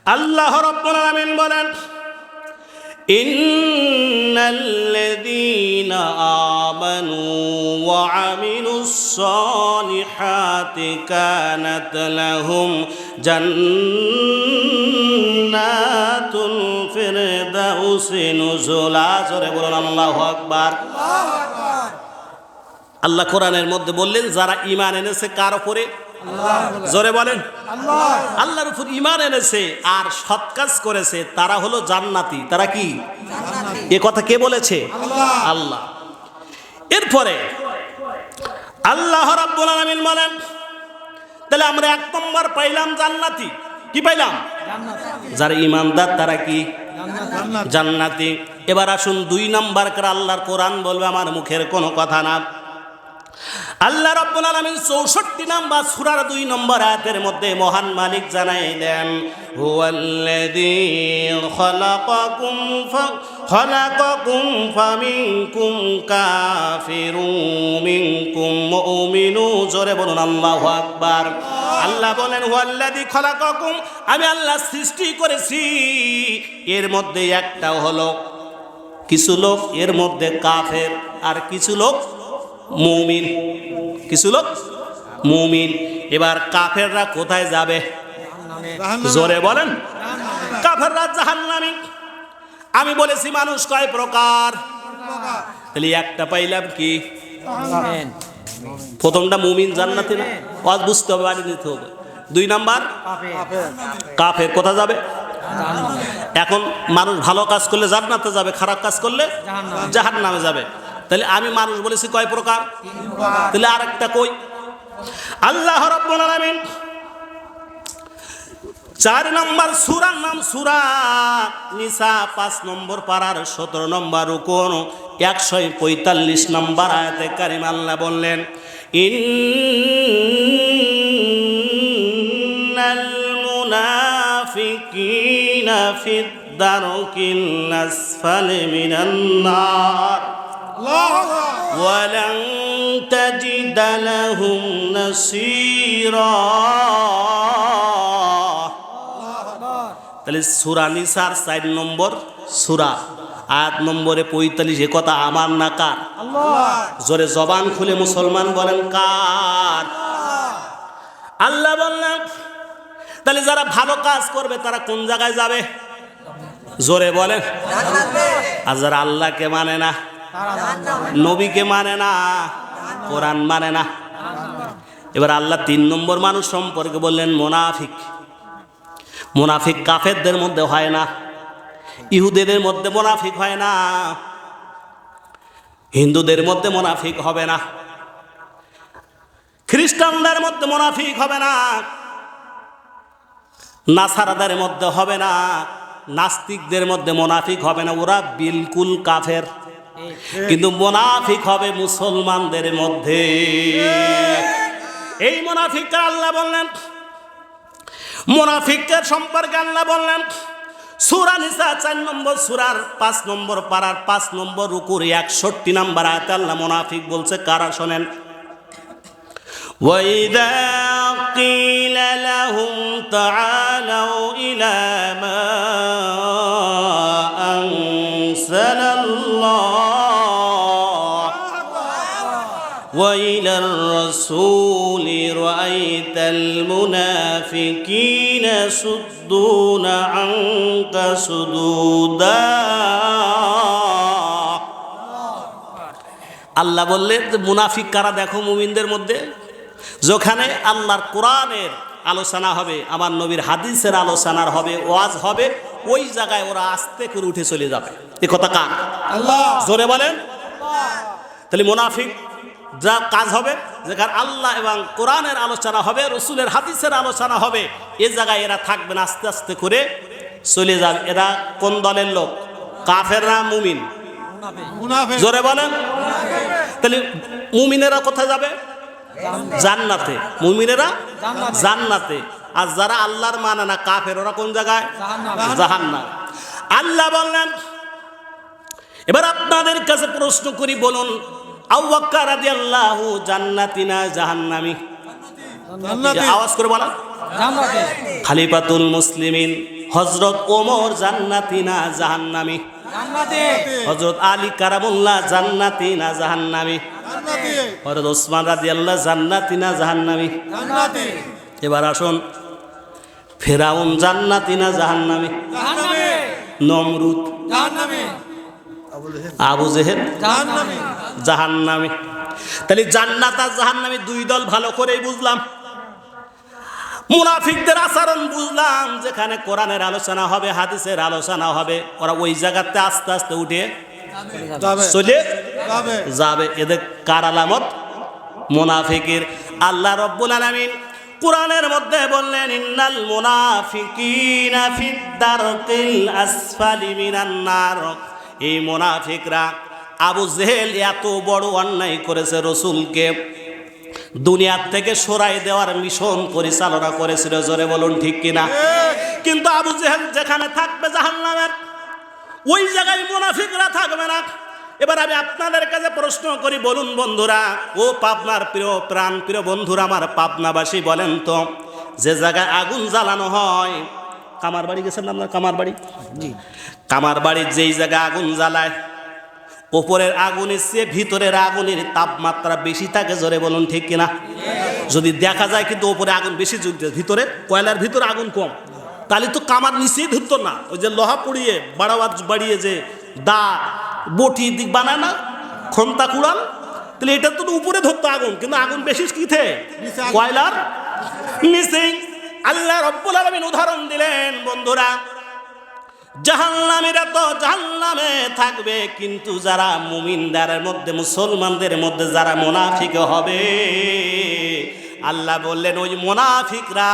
আল্লাহ রাব্বুল আলামিন বলেন, ইন্নাল্লাযীনা আমানু ওয়া আমিলুস সালিহাতি কানাত লাহুম জান্নাতুল ফিরদাউসি নুজুলা। জোরে বলুন আল্লাহু আকবার। আল্লাহ কোরআনের মধ্যে বললেন, যারা ঈমান এনেছে কার উপরে? জোরে বলেন, আল্লাহর উপর ঈমান এনেছে আর সৎ কাজ করেছে তারা হলো জান্নাতি। তারা কি? এ কথা কে বলেছে? আল্লাহ। এরপরে আল্লাহ রাব্বুল আলামিন বলেন, তাহলে আমরা এক নম্বর পাইলাম জান্নাতি। কি পাইলাম? যারা ঈমানদার তারা কি? জান্নাতি। এবার আসুন 2 নম্বর করে আল্লাহর কোরআন বলবে, আমার মুখের কোনো কথা না। আল্লাহ রাব্বুল আলামিন 64 নম্বর সূরার 2 নম্বর আয়াতের মধ্যে মহান মালিক জানাই দেন, হুয়াল্লাযী খালাকাকুম ফামিনকুম কাফিরুম মিনকুম মুমিনুন। জোরে বলুন আল্লাহু আকবার। আল্লাহ বলেন, হুয়াল্লাযী খালাকাকুম, আমি আল্লাহ সৃষ্টি করেছি। এর মধ্যে একটা হলো কিছু লোক এর মধ্যে কাফের আর কিছু লোক মুমিন। কিছু লোক মুমিন। এবার কাফেররা কোথায় যাবে? জোরে বলেন। কাফেররা জাহান্নামী। আমি বলেছি মানুষ কয় প্রকার? তাহলে একটা পাইলাম কি? প্রথমটা মুমিন জান্নাতি না? ওয়াজ বুঝতে হবে, বাড়ি নিতে হবে। 2 নাম্বার কাফের। কোথায় যাবে? এখন মানুষ ভালো কাজ করলে জান্নাতে যাবে, খারাপ কাজ করলে জাহান্নামে যাবে। তাহলে আমি মানুষ বলেছি কয় প্রকার? তাহলে আরেকটা কই? আল্লাহ রাব্বুল আলামিন 4 নম্বর সূরার নাম সূরা নিসা, 5 নম্বর পারার 17 নম্বর রুকু 145 নম্বর আয়াতে কারিমা আল্লাহ বললেন, ইন্নাল মুনাফিকিনা ফিদ দারকিল আসফালি মিনান নার ওয়ালান তাজিদ লাহুম নাসীরা। তাহলে সূরা নিসার 4 নম্বর সূরা আয়াত নম্বরে 45। এ কথা আমার না কার? জোরে জবান খুলে মুসলমান বলেন কার? আল্লাহ বললেন, তাহলে যারা ভালো কাজ করবে তারা কোন জায়গায় যাবে? জোরে বলেন। আর যারা আল্লাহকে মানে না, নবীকে মানে না, কোরআন মানে না। এবার আল্লাহ 3 নম্বর মানুষ সম্পর্কে বললেন মুনাফিক। মুনাফিক কাফেরদের মধ্যে হয় না, ইহুদিদের মধ্যে মুনাফিক হয় না, হিন্দুদের মধ্যে মুনাফিক হবে না, খ্রিস্টানদের মধ্যে মুনাফিক হবে না, নাসারাদের মধ্যে হবে না, নাস্তিকদের মধ্যে মুনাফিক হবে না। ওরা বিলকুল কাফের। কিন্তু মুনাফিক হবে মুসলমানদের মধ্যে। এই মুনাফিকরা আল্লাহ বললেন, মুনাফিকদের সম্পর্কে আল্লাহ বললেন সূরা নিসা 4 নম্বর সূরার 5 নম্বর পারার 5 নম্বর রুকুর 61 নম্বর আয়াতে আল্লাহ মুনাফিক বলছে কারা শোনেন, ওয়াইদা কিলা লাহুম তাআলাউ ইলা মা আনসালাল্লাহ ওয়া ইলার রাসূলি রাআইতাল মুনাফিকিনা সুদ্দুনা আনকা সুদুদা। আল্লাহ বললেন যে মুনাফিক কারা দেখো মুমিনদের মধ্যে, যেখানে আল্লাহর কোরআনের আলোচনা হবে, আমার নবীর হাদিসের আলোচনার হবে, ওয়াজ হবে, ওই জায়গায় ওরা আস্তে করে উঠে চলে যাবে। এ কথা কার? আল্লাহ। জোরে বলেন। তাহলে মুনাফিক যা কাজ হবে, যেখানে আল্লাহ এবং কোরআনের আলোচনা হবে, রসুলের হাদিসের আলোচনা হবে, এ জায়গায় এরা থাকবে না, আস্তে আস্তে করে চলে যাবে। এরা কোন দলের লোক? কাফেররা মুমিন? জোরে বলেন। তাহলে মুমিনেরা কোথায় যাবে? জান্নাতে। মুমিনেরা জান্নাতে। আর যারা আল্লাহর মানে না, কাফের, ওরা কোন জায়গায়? জাহান্নাম। আল্লাহ বললেন, এবার আপনাদের কাছে প্রশ্ন করি, বলুন আবু বকর রাদিয়াল্লাহু জান্নাতি না জাহান্নামী? আওয়াজ করে বলা। খলিফাতুল মুসলিমিন হযরত ওমর জান্নাতি না জাহান্নামী? হযরত আলী কারামুল্লাহ জান্নাতি না জাহান্নামী? হযরত ওসমান রাদিয়াল্লাহু জান্নাতি না জাহান্নামী? এবার আসুন, ফেরাউন জান্নাতি না জাহান্নামী? নমরুদ, আবু জেহেল জাহান্নামী। তাহলে জান্নাত আর জাহান্নামী দুই দল ভালো করেই বুঝলাম। মুনাফিকদের আচরণ বুঝলাম, যেখানে কোরআনের আলোচনা হবে, হাদিসের আলোচনা হবে, ওরা ওই জায়গাতে আস্তে আস্তে উঠে চলে যাবে। এদের কার আলামত? মুনাফিকের। আল্লাহ রাব্বুল আলামিন কোরআনের মধ্যে বললেন, ইন্নাল মুনাফিকিনা ফিদ দারকিল আসফালি মিনান নার। এই মুনাফিকরা, আবু জেহেল এত বড় অন্যায় করেছে, রাসূলকে দুনিয়ার থেকে সরাই দেওয়ার মিশন পরিচালনা করেছিল, জোরে বলুন ঠিক কিনা? কিন্তু আবু জেহেল যেখানে থাকবে জাহান্নামের, ওই জায়গায় মুনাফিকরা থাকবে না। এবার আমি আপনাদের কাছে প্রশ্ন করি, বলুন বন্ধুরা, ও পাবনার প্রিয় প্রাণ প্রিয় বন্ধুরা, আমার পাবনাবাসী, বলেন তো, যে জায়গায় আগুন জ্বালানো হয়, কামার বাড়ি গেছেন আপনার? কামার বাড়ি, কামার বাড়ির যেই জায়গায় আগুন জ্বালায়, ওপরের আগুনের চেয়ে ভিতরের আগুনের তাপমাত্রা বেশি থাকে, জোরে বলুন ঠিক কিনা? যদি দেখা যায় কিন্তু ওপরে আগুন বেশি জ্বলছে, ভিতরে কয়লার ভিতরে আগুন কম, তাহলে তো কামার নিচেই ধরতো না। ওই যে লোহা পুড়িয়ে বাড়িয়ে যে দা বটি দিক বানায় না, খন্তা কুড়াল, তাহলে এটা তো উপরে ধরতো আগুন, কিন্তু আগুন বেশি কিথে? কয়লার নিচেই। আল্লাহ রাব্বুল আলামিন উদাহরণ দিলেন, বন্ধুরা, জাহান্নামীরা তো জাহান্নামে থাকবে, কিন্তু যারা মুমিনদের মধ্যে, মুসলমানদের মধ্যে যারা মুনাফিক হবে, আল্লাহ বললেন ওই মুনাফিকরা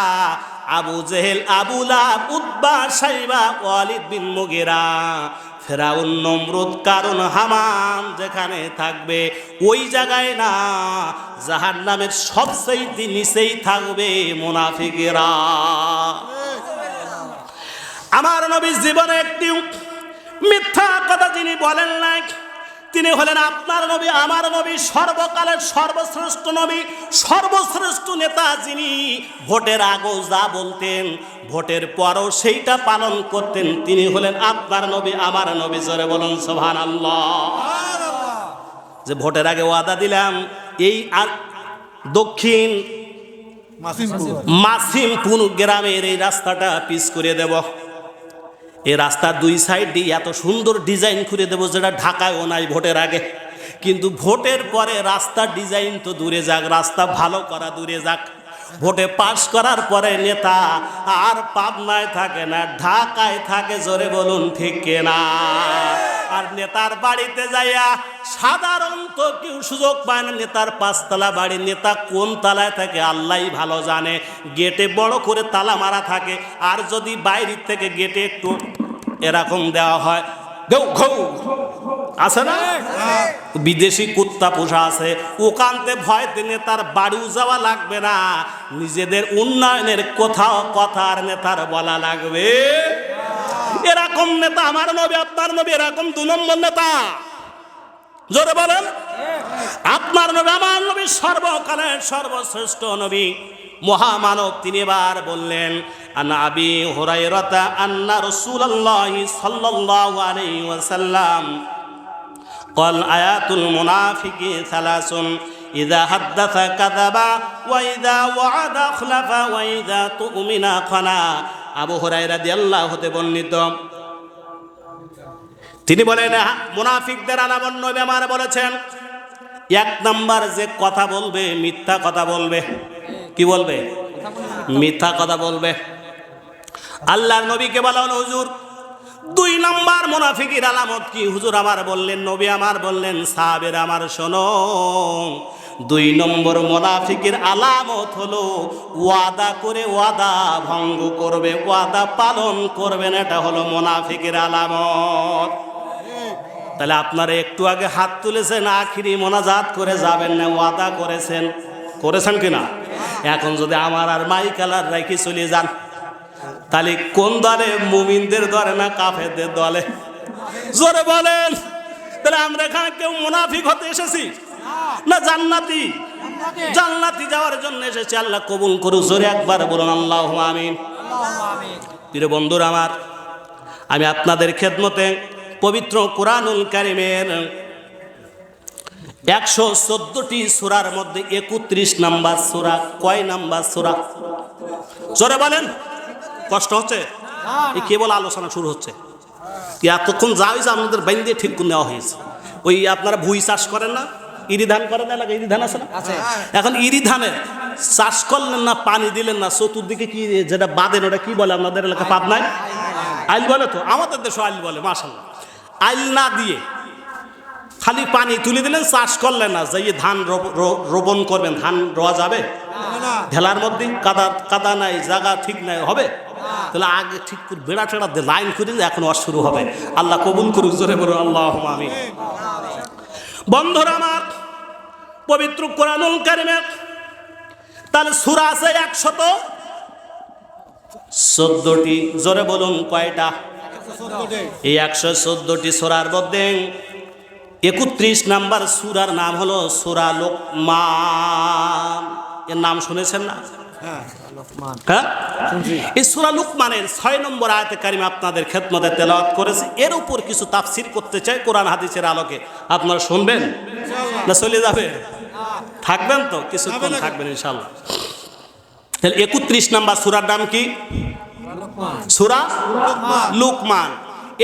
আবু জেহেল, আবু লাহাব, উতবা, শাইবা, ওয়ালিদ বিন মুগিরা, ফেরাউন, নমরুদ, কারুন, হামান যেখানে থাকবে, ওই জায়গায় না, জাহান্নামের সবচেয়ে নিচেই থাকবে মুনাফিকেরা। আমার নবী জীবনে একটি মিথ্যা কথা যিনি বলেন নাই, তিনি হলেন আপনার নবী, আমার নবী, সর্বকালের সর্বশ্রেষ্ঠ নবী, সর্বশ্রেষ্ঠ নেতা, যিনি ভোটের আগেও যা বলতেন, ভোটের পরও সেইটা পালন করতেন, তিনি হলেন আপনার নবী, আমার নবী। জোরে বলুন সুবহানাল্লাহ। যে ভোটের আগে ওয়াদা দিলাম, এই দক্ষিণ মাসিমপুর গ্রামের এই রাস্তাটা পিচ করে দেব, এই রাস্তার দুই সাইড দিয়ে এত সুন্দর ডিজাইন করে দেবো, যেটা ঢাকায়ও নাই ভোটের আগে। কিন্তু ভোটের পরে রাস্তার ডিজাইন তো দূরে যাক, রাস্তা ভালো করা দূরে যাক, ভোটে পাশ করার পরে নেতা আর পাবনায় থাকে না, ঢাকায় থাকে, জোরে বলুন ঠিক কিনা? আর নেতার বাড়িতে যাইয়া সাধারণত কেউ সুযোগ পায় না, নেতার 5 তলা বাড়ি, নেতা কোন তালায় থাকে আল্লাহই ভালো জানে, গেটে বড় করে তালা মারা থাকে, আর যদি বাইরের থেকে গেটে একটু এরকম দেওয়া হয়, ঘৌ ঘৌ আছে না, বিদেশি কুত্তা পোষা আছে, ওখানতে ভয়তে নেতার বাড়িও যাওয়া লাগবে না, নিজেদের উন্নয়নের কোথাও কথা আর নেতার বলা লাগবে। এরকম নেতা আমার নবী, আপনার নবী, এরকম 2 নম্বর নেতা। জোরে বলেন, আপনার নবী, আমার নবী, সর্বকালের সর্বশ্রেষ্ঠ নবী, মহামানব। তিনি এবার বললেন, আন আবি হুরায়রা আন্না রাসূলুল্লাহ সাল্লাল্লাহু আলাইহি ওয়াসাল্লাম قال آيات المنافق 3: إذا حدث كذب وإذا وعد أخلف وإذا تؤمن خان। আবু হুরায়রা রাদিয়াল্লাহু হতে বর্ণিত, তিনি বলেন, মুনাফিকদের আলামত নবী আমার বলেছেন, 1 নাম্বার যে কথা বলবে, মিথ্যা কথা বলবে। কি বলবে? মিথ্যা কথা বলবে। আল্লাহর নবীকে বলা হলো, হুজুর 2 নাম্বার মুনাফিকের আলামত কি? হুজুর আমার বললেন, নবী আমার বললেন, সাহাবেরা আমার শোনো, 2 নম্বর মুনাফিকের আলামত হলো ওয়াদা করে ওয়াদা ভঙ্গ করবে, ওয়াদা পালন করবে না, এটা হলো মুনাফিকের আলামত। তাহলে আপনারা একটু আগে হাত তুলেছেন, আখিরি মোনাজাত করে যাবেন না, ওয়াদা করেছেন কিনা? এখন যদি আমার আর মাইকালার রাখি চলে যান, তাহলে কোন দলে? মুমিনদের দলে না কাফেরদের দলে? জোরে বলেন। তাহলে আমরা এখানে কেউ মুনাফিক হতে এসেছি না জান্নাতি? জান্নাতি যাওয়ার জন্য এসেছি। আল্লাহ কবুল করুক। জোরে একবার বলুন আল্লাহুম্মা আমিন। প্রিয় বন্ধুরা আমার, আমি আপনাদের খেদমতে পবিত্র কোরআনুল কারীমের 114টি সূরার মধ্যে 31 নাম্বার সূরা কয় নাম্বার সূরা? জোরে বলেন, কষ্ট হচ্ছে? এই কেবল আলোচনা শুরু হচ্ছে, এতক্ষণ যা হয়েছে আপনাদের বাইন দিয়ে ঠিক করে নেওয়া হয়েছে। ওই আপনারা ভুই চাষ করেন না, ইরি ধান করেন না, এলাকায় ইরি ধান আছে না? এখন ইরি ধানের চাষ করলেন না, পানি দিলেন না, চতুর্দিকে কি যেটা বাঁধেন ওটা কি বলে আপনাদের এলাকা? পাব নাই আইল বলে তো, আমাদের দেশে আইল বলে। মাশাআল্লাহ, আইল না দিয়ে খালি পানি তুলে দিলেন, চাষ করলেন না, যাই ধান রোপণ করবেন, ধান রোয়া যাবে? ঢেলার মধ্যে কাদা নাই, জায়গা ঠিক নাই, হবে? তাহলে আগে ঠিক করে বেড়া টেড়া লাইন করে এখন ওয়াজ শুরু হবে। আল্লাহ কবুল করুক, জোরে বলুন আল্লাহুম্মা আমিন। বন্ধুরা আমার, পবিত্র কোরআনুল কারীমের তাহলে সূরা আছে 114টি। জোরে বলুন কয়টা? এই 114টি সূরার মধ্যে 31 নাম্বার সূরার নাম হলো সূরা লুকমান। এর নাম শুনেছেন না? হ্যাঁ, এই সূরা লুকমানের 6 নম্বর আয়াতে কারিমা আপনাদের খেদমতে তেলাওয়াত করেছি। এর উপর কিছু তাফসীর করতে চাই কোরআন হাদিসের আলোকে। আপনারা শুনবেন না চলে যাবে? থাকবেন তো, কিছুক্ষণ থাকবেন ইনশাআল্লাহ। তাহলে 31 নাম্বার সূরার নাম কি? সূরা লুকমান।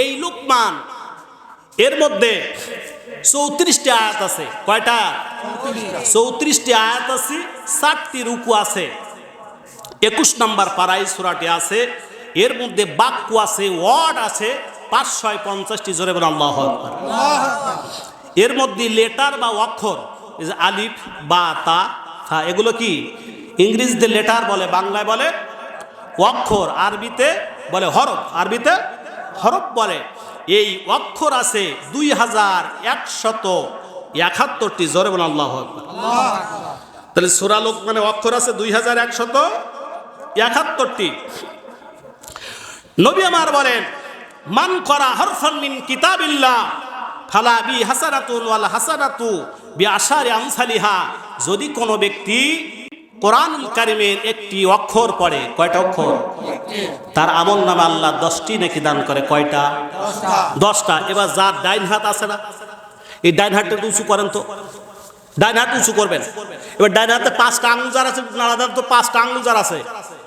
এই লুকমান এর মধ্যে 34টি আয়াত আছে। কয়টা? 34টি আয়াত আছে, 7টি রুকু আছে। 21 নাম্বার পারায় সূরাটি আছে। এর মধ্যে বাক্য আছে, ওয়ার্ড আছে 550টি। জোরে বলেন আল্লাহু আকবার। এর মধ্যে লেটার বা অক্ষর, আলিফ বা তা, হ্যাঁ, এগুলো কি ইংরেজিতে লেটার বলে, বাংলায় বলে অক্ষর, আরবিতে বলে হরফ, আরবিতে হরফ বলে। এই অক্ষর আছে 2171টি। জোরে বলেন আল্লাহু আকবার। তাহলে সূরা লুকমানে অক্ষর আছে 2171টি। নবী আমার বলেন, মান করা হরফান মিন কিতাবিল্লাহ ফালা বি হাসানাতুন ওয়াল হাসানাতু বিআশারি আমসালিহা। যদি কোনো ব্যক্তি কোরআনুল কারীমের একটি অক্ষর পড়ে, কয়টা অক্ষর? তার আমল নামে আল্লাহ 10টি নেকি দান করে। কয়টা? 10টা। এবার যার ডাইন হাত আছে না, এই ডাইন হাতটা উঁচু করেন তো, ডাইন হাত উঁচু করবেন। এবার ডাইন হাতে 5টা আঙ্গুল যার আছে, নাড়াদার তো 5টা আঙ্গুল যার আছে।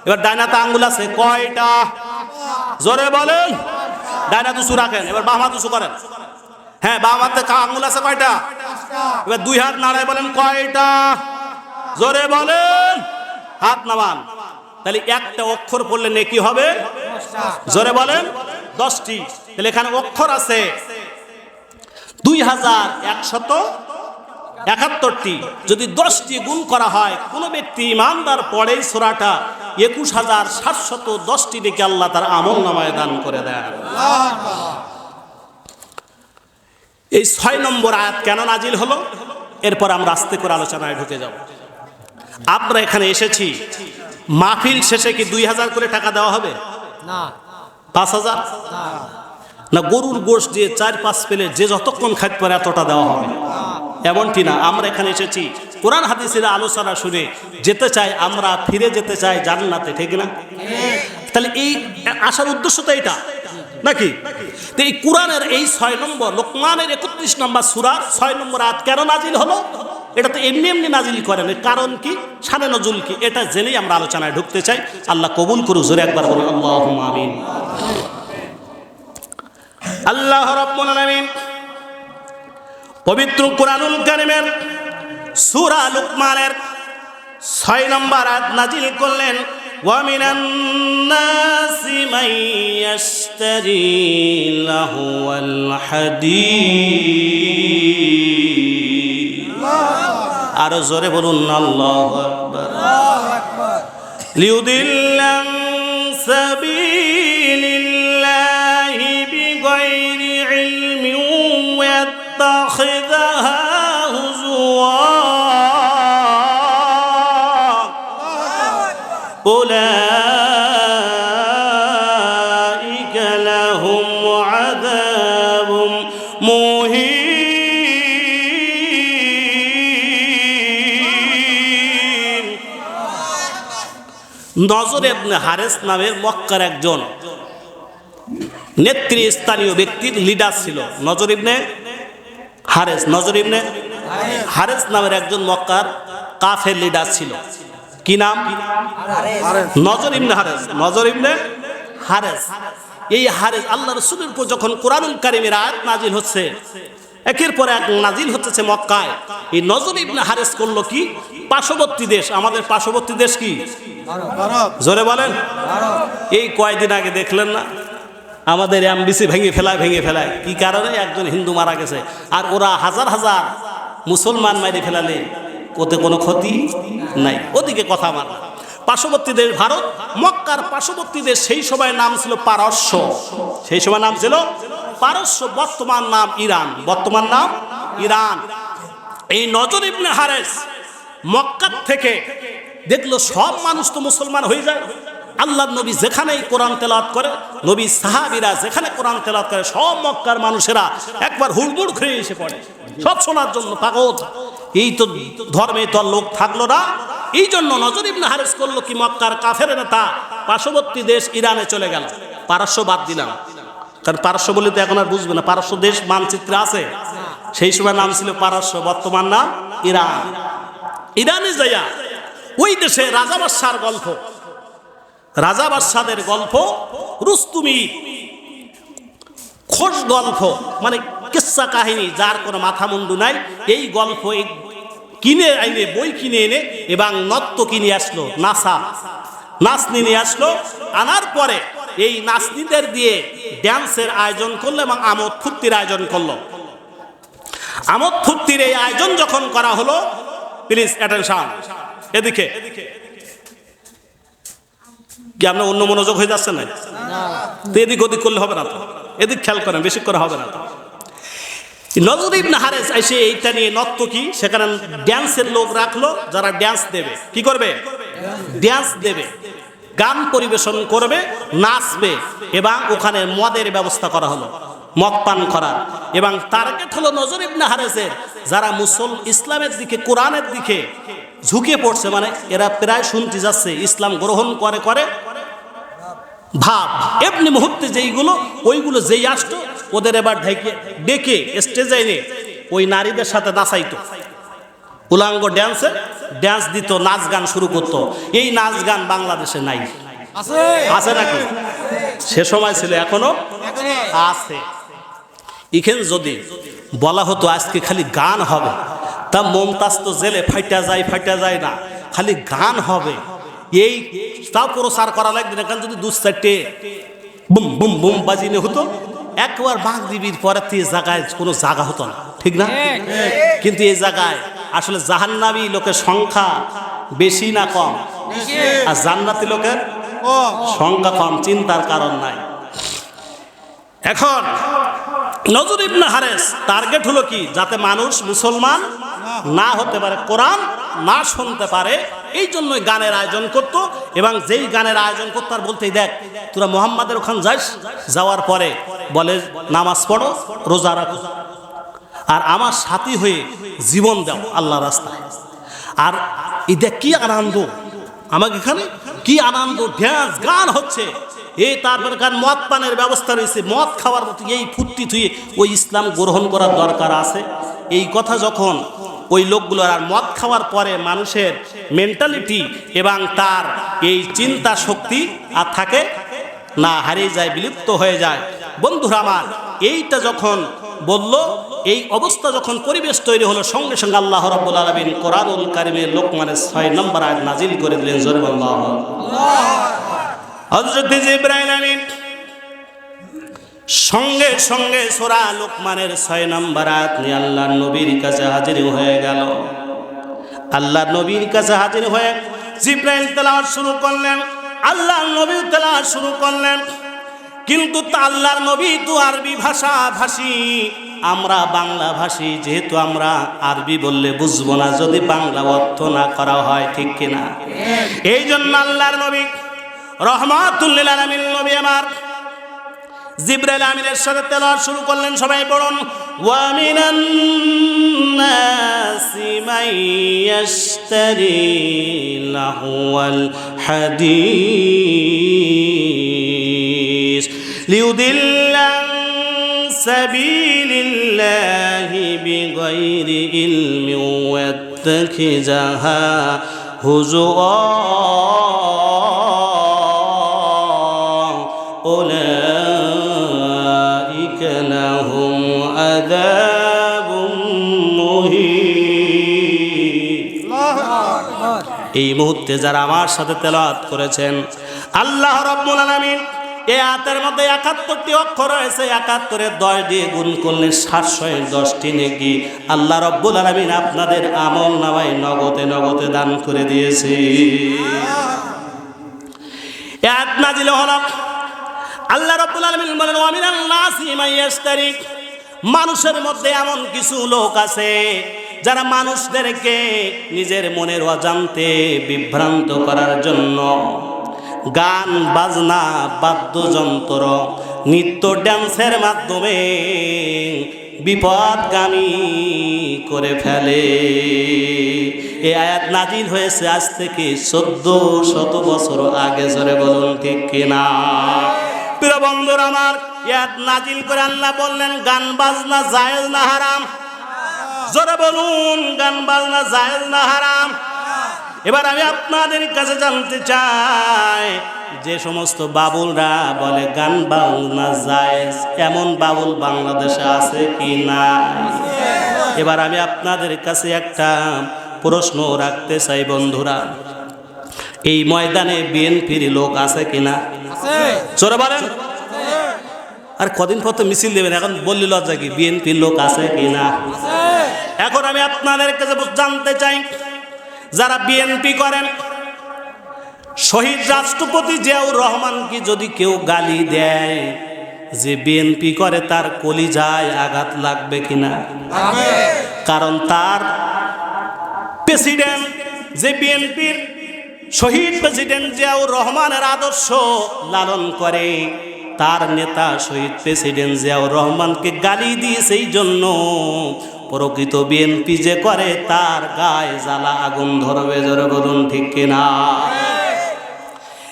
এবার ডাইন হাতে আঙ্গুল আছে কয়টা? জোরে বলেন। ডাইন হাত উঁচু রাখেন। এবার বাম হাত উঁচু করেন। হ্যাঁ, বাম হাতে আঙ্গুল আছে কয়টা? এবার 2 হাত নাড়ায় বলেন কয়টা? জোরে বলেন। হাত নামান। তাহলে একটা অক্ষর পড়লে নেকি হবে? জোরে বলেন 10টি। তাহলে এখানে অক্ষর আছে 2171টি। যদি 10টি গুণ করা হয়, কোন ব্যক্তি ইমানদার পড়ে সূরাটা 21710টি নেকি আল্লাহ তার আমল নামায় দান করে দেন। এই 6 নম্বর আয়াত কেন নাজিল হলো, এরপর আমরা আস্তে করে আলোচনায় ঢুকে যাব। আমরা এখানে এসেছি, মাহফিল শেষে কি 2000 করে টাকা দেওয়া হবে? না। 5000 না, গরুর গোশত দিয়ে 4-5 প্লেট যে যতক্ষণ খাইতে পারে এতটা দেওয়া হবে? এমনটি না। আমরা এখানে এসেছি কোরআন হাদিসের আলোচনা শুনে যেতে চাই, আমরা ফিরে যেতে চাই জান্নাতে, ঠিক না? তাহলে এই আসার উদ্দেশ্য তো এটা নাকি? তো এই কোরআনের এই 6 নম্বর লুকমানের 31 নম্বর সূরার 6 নম্বর আয়াত কেন নাজিল হলো? এটা তো এমনি এমনি নাজিল করেন, কারণ কি, শানে নজুল কি, এটা জেনেই আমরা আলোচনায় ঢুকতে চাই। আল্লাহ কবুল করুক, জোরে একবার বলুন আল্লাহুম্মা আমিন। আল্লাহ রাব্বুল আলামিন পবিত্র কোরআনুল কারীমের সূরা লুকমানের 6 নম্বর আয়াত নাজিল করলেন। ওয়া মিনান নাসি মান ইয়াশতারি লাহুল হাদিস। আর জোরে বলুন আল্লাহু আকবার। লিউদিল্লা সাবিলিল্লাহি বিগাইরি ইলমিন ওয়া ইয়াত্তাখিযাহা হুজুয়া উলাইকা লাহুম আযাবুম মুহিন। নজর ইবনে হারেস নামের মক্কার একজন নেতৃস্থানীয় ব্যক্তির লিডার ছিল নজর ইবনে হারেস। নজর ইবনে হারেস নামের একজন মক্কার কাফের লিডার ছিল। কি নাম? নজর ইবনে হারেস। নজর ইবনে হারেস। এই হারেস আল্লাহ রাসূলের উপর যখন কোরআনুল কারীমের আয়াত নাজিল হচ্ছে, একের পর এক নাজিল হচ্ছে মক্কায়, এই নজর ইবনে হারেস করলো কি? পার্শ্ববর্তী দেশ, আমাদের পার্শ্ববর্তী দেশ কি? জোরে বলেন। এই কয়েকদিন আগে দেখলেন না আমাদের এমবিসি ভেঙে ফেলায় কি কারণে? একজন হিন্দু মারা গেছে, আর ওরা হাজার হাজার মুসলমান মারি ফেলালে ওতে কোনো ক্ষতি নাই, ওদিকে কথা মারা। পার্শ্ববর্তী দেশ ভারত, মক্কার পার্শ্ববর্তী দেশ সেই সময় নাম ছিল পারস্য। সেই সময় নাম ছিল পারস্য, বর্তমান নাম ইরান। বর্তমান নাম ইরান। এই নজর ইবনে হারেস মক্কার থেকে দেখলো সব মানুষ তো মুসলমান হয়ে যায়, আল্লাহর নবী যেখানেই কোরআন তেলাওয়াত করে, নবী সাহাবীরা যেখানে কোরআন তেলাওয়াত করে, সব মক্কার মানুষেরা একবার হুড়মুড় খেয়ে এসে পড়ে সব শোনার জন্য পাগল। এই তো ধর্মে তো লোক থাকলো না, এই জন্য নজর ইবনে হারেস করলো কি? মক্কার কাফের নেতা পার্শ্ববর্তী দেশ ইরানে চলে গেল। পারস্য বাদ দিলাম, কারণ পারস্য বলে তো এখন আর বুঝবে না, পারস্য দেশ মানচিত্রে আছে, সেই সময় নাম ছিল পারস্য, বর্তমান নাম ইরান। ইরানে যাইয়া ওই দেশে রাজা বাদশার গল্প, রাজা বাদশাদের গল্প, রুস্তুমি খোশ গল্প, মানে কিস্সা কাহিনী যার কোনো মাথা মুন্ডু নাই, এই গল্প কিনে আইনে, বই কিনে এনে এবং নত্য কিনে আসলো, নাচনি নিয়ে আসলো। আনার পরে এই নাচনিদের দিয়ে ড্যান্সের আয়োজন করলো এবং আমোদ ফুর্তির আয়োজন করলো। আমোদ ফুর্তির এই আয়োজন যখন করা হলো, প্লিজ অ্যাটেনশন, এদিকে কি আপনার অন্য মনোযোগ হয়ে যাচ্ছে না? তো এদিক ওদিক করলে হবে না, তো এদিক খেয়াল করেন, বেশি করে হবে না। তো নজর ইবনে হারেস এসে এইটা নিয়ে নর্তকী, সেখানে ড্যান্সের লোক রাখলো যারা ড্যান্স দেবে। কি করবে? ড্যান্স দেবে, গান পরিবেশন করবে, নাচবে, এবং ওখানে মদের ব্যবস্থা করা হলো, মদ পান করার। এবং টার্গেট হলো নজর ইবনে হারেসের যারা ইসলামের দিকে, কোরআনের দিকে ঝুঁকে পড়ছে, মানে এরা প্রায় শুনতে যাচ্ছে, ইসলাম গ্রহণ করে ভাব, এমনি মুহূর্তে যেইগুলো ওইগুলো যেই আসতো ওদের এবার ডেকে স্টেজে এনে ওই নারীদের সাথে নাচাইতো, উলাঙ্গ ড্যান্স দিত, নাচ গান শুরু করতো। এই নাচ গান বাংলাদেশে নাই, আছে নাকি? সে সময় ছিল, এখনো আছে। এখানে যদি বলা হতো আজকে খালি গান হবে, তা মমতাজ তো জেলে ফাইটা যায় না, খালি গান হবে, এই তাও প্রচার করা লাগবে না। কারণ যদি 2-4টে বুম বুম বুম বাজিনে হতো, একবার মাগরিবের পরে জায়গায় কোনো জায়গা হতো না, ঠিক না? কিন্তু এই জায়গায় আসলে জাহান্নামী লোকের সংখ্যা বেশি না কম? আর জান্নাতি লোকের সংখ্যা কম, চিন্তার কারণ নাই। এখন নজর ইবনে হারেস টার্গেট হলো কি? যাতে মানুষ মুসলমান না হতে পারে, কোরআন না শুনতে পারে, এই জন্যই গানের আয়োজন করত। এবং যেই গানের আয়োজন করতো আর বলতেই, দেখ তোরা মুহাম্মাদের ওখানে যাস, যাওয়ার পরে বলে নামাজ পড়ো, রোজা রাখো, আর আমার সাথী হয়ে জীবন দাও আল্লাহ রাস্তায়। আর এটা কি আনন্দ, আমাকে এখানে কি আনন্দ, ড্যান্স গান হচ্ছে। এই তারপরে কারণ মদ পানের ব্যবস্থা রয়েছে, মদ খাওয়ার মতো এই ফুর্তি থুয়ে ওই ইসলাম গ্রহণ করার দরকার আছে। এই কথা যখন ওই লোকগুলো, আর মদ খাওয়ার পরে মানুষের মেন্টালিটি এবং তার এই চিন্তা শক্তি আর থাকে না, হারিয়ে যায়, বিলুপ্ত হয়ে যায়। বন্ধুরা আমার, এইটা যখন বলল, এই অবস্থা যখন পরিবেশ তৈরি হলো, সঙ্গে সঙ্গে আল্লাহ রাব্বুল আলামিন কোরআনুল কারীমে লোকমানের 6 নম্বর আয়াত নাজিল করে দিলেন। জোরে আল্লাহ। হযরত জিবরাইল আমিন সঙ্গে সঙ্গে সূরা লোকমানের 6 নম্বর আয়াত নিয়ে আল্লাহর নবীর কাছে হাজির হয়ে গেল। আল্লাহর নবীর কাছে হাজির হয়ে জিবরাইল তেলাওয়াত শুরু করলেন, আল্লাহর নবী তেলাওয়াত শুরু করলেন। কিন্তু আল্লাহর নবী তো আরবি ভাষা ভাষী, আমরা বাংলা ভাষী, যেহেতু আমরা আরবি বললে বুঝবো না যদি বাংলা অর্থ না করা হয়, ঠিক কিনা? এই জন্য আল্লাহর নবী রহমাতুল লিল আলামিন নবী আমার জিবরাইল আমিনের সাথে তেলাওয়াত শুরু করলেন। সবাই পড়ুন, ওয়া মিনান নাসি মাইয়াশতারি লাহুয়াল হাদিস লিউদিল্লা সাবিলিল্লাহি বিগাইরি ইলমি ওয়াত্তাখিযাহা হুজুআ উলাইকা লাহুম আযাবুম মুহিন। এই মুহূর্তে যারা আমার সাথে তেলাওয়াত করেছেন, আল্লাহ রাব্বুল আলামিন এই আয়াতের মধ্যে ৭১টি অক্ষর রয়েছে, ৭১ 10 দিয়ে গুণ করলে ৭১০টি নেকি আল্লাহ রাব্বুল আলামিন আপনাদের আমল নামায় নগদে নগদে দান করে দিয়েছে। আয়াত নাজিল হলো, আল্লাহ রাব্বুল আলামিন বলেন ওয়া মিনান নাসি মান ইয়াশতারি, মানুষের মধ্যে এমন কিছু লোক আছে যারা মানুষদেরকে নিজের মনের অজান্তে বিভ্রান্ত করার জন্য গান বাজনা বাদ্যযন্ত্র নৃত্য ড্যান্সের মাধ্যমে বিপদগামী করে ফেলে। এই আয়াত নাজিল হয়েছে আজ থেকে ১৪০০ বছর আগে। জোরে বলুন ঠিক কিনা? প্রিয় বন্ধুরা আমার, আয়াত নাজিল করে আল্লাহ বললেন গান বাজনা জায়েজ না হারাম? জোরে বলুন, গান বাজনা জায়েজ না হারাম? এবার আমি আপনাদের কাছে জানতে চাই, যে সমস্ত বাবুলরা বলে গান বাজনা জায়েজ, এমন বাবুল বাংলাদেশে আছে কি না? এবার আমি আপনাদের কাছে একটা প্রশ্ন রাখতে চাই বন্ধুরা, এই ময়দানে বিএনপির লোক আছে কিনা? জোরে বলেন। আর কদিন পর তো মিছিল দেবেন, এখন বললি লজ্জা কি? বিএনপির লোক আছে কিনা? এখন আমি আপনাদের কাছে জানতে চাই, যারা বিএনপি করেন, শহীদ রাষ্ট্রপতি জিয়াউর রহমানকে যদি কেউ গালি দেয়, যে বিএনপি করে তার কলিজায় আঘাত লাগবে কিনা? কারণ তার প্রেসিডেন্ট, যে বিএনপির শহীদ প্রেসিডেন্ট জিয়াউর রহমানের আদর্শ লালন করে, তার নেতা শহীদ প্রেসিডেন্ট জিয়াউর রহমানকে গালি দিয়ে সেই জন্য প্রকৃত বিএনপি যে করে তার গায়ে জ্বালা আগুন ধরবে। জোরে বলুন ঠিক কিনা?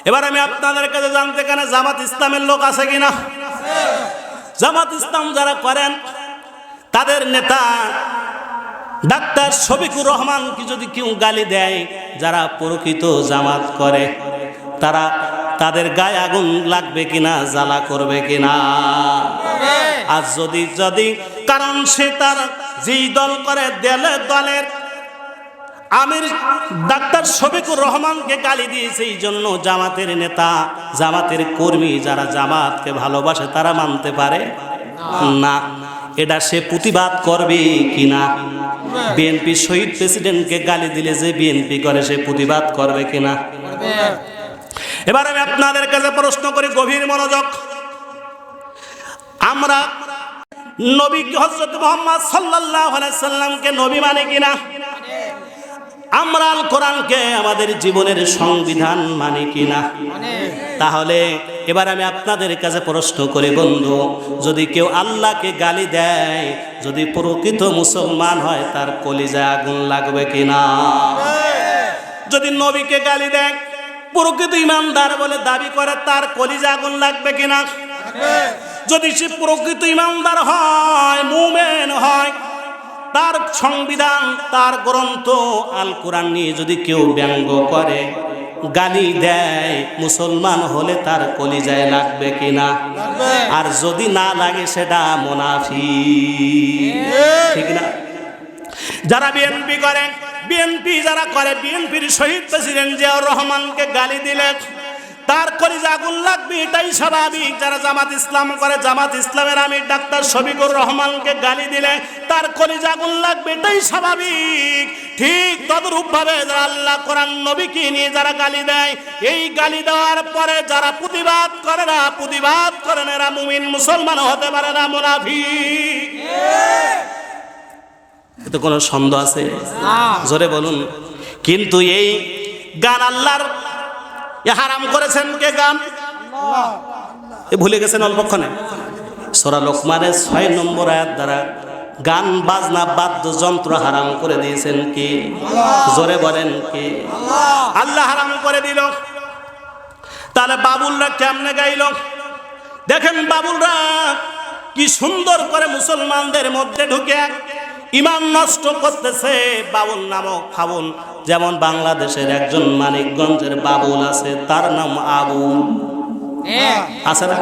এবার আমি আপনাদের কাছে জানতে কেন জামাত ইসলামের লোক আছে কিনা? জামাত ইসলাম যারা করেন, তাদের নেতা ডাক্তার শফিকুর রহমানকে যদি কেউ গালি দেয়, যারা প্রকৃত জামাত করে, তারা তাদের গায়ে আগুন লাগবে কিনা, জ্বালা করবে কিনা? আর যদি কারণ সে তার যেই দল করে দলের আমির ডাক্তার শফিকুর রহমানকে গালি দিয়েছে, এই জন্য জামাতের নেতা, জামাতের কর্মী যারা জামাতকে ভালোবাসে তারা মানতে পারে না। এটা সে প্রতিবাদ করবে কিনা? বিএনপি শহীদ প্রেসিডেন্টকে গালি দিলে যে বিএনপি করে সে প্রতিবাদ করবে কিনা? এবার আমি আপনাদের কাছে প্রশ্ন করি, গভীর মনোযোগ। আমরা নবী হযরত মুহাম্মদ সাল্লাল্লাহু আলাইহি সাল্লামকে নবী মানে কিনা? আমরা আল কোরআনকে আমাদের জীবনের সংবিধান মানে কিনা? তাহলে এবার আমি আপনাদের কাছে প্রশ্ন করি বন্ধু, যদি কেউ আল্লাহকে গালি দেয়, যদি প্রকৃত মুসলমান হয়, তার কলিজায় আগুন লাগবে কিনা? যদি নবীকে গালি দেয়, প্রকৃত ইমানদার বলে দাবি করে, তার কলিজায় আগুন লাগবে কিনা? যদি সে প্রকৃত ইমানদার হয়, মুমিন হয়, তার সংবিধান, তার গ্রন্থ আল কোরআন নিয়ে যদি কেউ ব্যঙ্গ করে, গালি দেয়, মুসলমান হলে তার কলিজায় লাগবে কিনা? আর যদি না লাগে সেটা মুনাফিক, ঠিক না? যারা বিএনপি করে, বিএনপির শহীদ প্রেসিডেন্ট জিয়াউর রহমানকে গালি দিলে তার কলিজা আগুন লাগবে, এটাই স্বাভাবিক। যারা জামাত ইসলাম করে, জামাত ইসলামের আমির ডাক্তার শফিকুর রহমানকে গালি দিলে তার কলিজা আগুন লাগবে, এটাই স্বাভাবিক। ঠিক তদরূপভাবে যারা আল্লাহ কোরআন নবীকে নিয়ে যারা গালি দেয়, এই গালি দেওয়ার পরে যারা প্রতিবাদ করে না, এরা মুমিন মুসলমান হতে পারে না, মুনাফিক। এতে কোনো সন্দেহ আছে? জোরে বলুন। কিন্তু এই গান আল্লাহর হারাম করেছেন কে? গান ভুলে গেছেন অল্পক্ষণে? সূরা লোকমানের 6 নম্বর আয়াত দ্বারা গান বাজনা বাদ্যযন্ত্র হারাম করে দিয়েছেন কি? জোরে বলেন কি? আল্লাহ হারাম করে দিল। তাহলে বাবুলরা কেমনে গাইল? দেখেন বাবুলরা কি সুন্দর করে মুসলমানদের মধ্যে ঢুকে ইমান নষ্ট করতেছে। বাবুল নামক ফাবুল, যেমন বাংলাদেশের একজন মানিকগঞ্জের বাবুল আছে, তার নাম আবুল আছে না,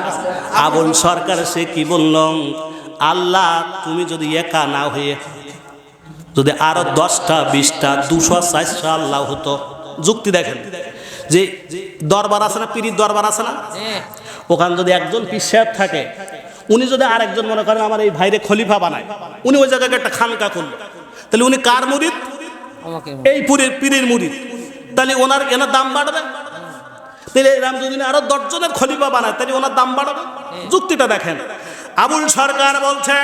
আবুল সরকার। সে কি বলল, আল্লাহ তুমি যদি একা না হয়ে যদি আরো 10টা 20টা 200 400 আল্লাহ হতো। যুক্তি দেখেন, যে দরবার আছে না, পীরের দরবার আছে না, ওখানে যদি একজন পীর সাহেব থাকে, উনি যদি আরেকজন মনে করেন আমার এই ভাইরে খলিফা বানায়, উনি ওই জায়গায় একটা খানকা করল, তাহলে উনি কার মুরিদ? এই পীরের মুরিদ। তাহলে ওনার এনার দাম বাড়বে। তাহলে এরকম যদি আরো 10 জনের খলিফা বানায়, তাহলে ওনার দাম বাড়বে। যুক্তিটা দেখেন। আবুল সরকার বলছে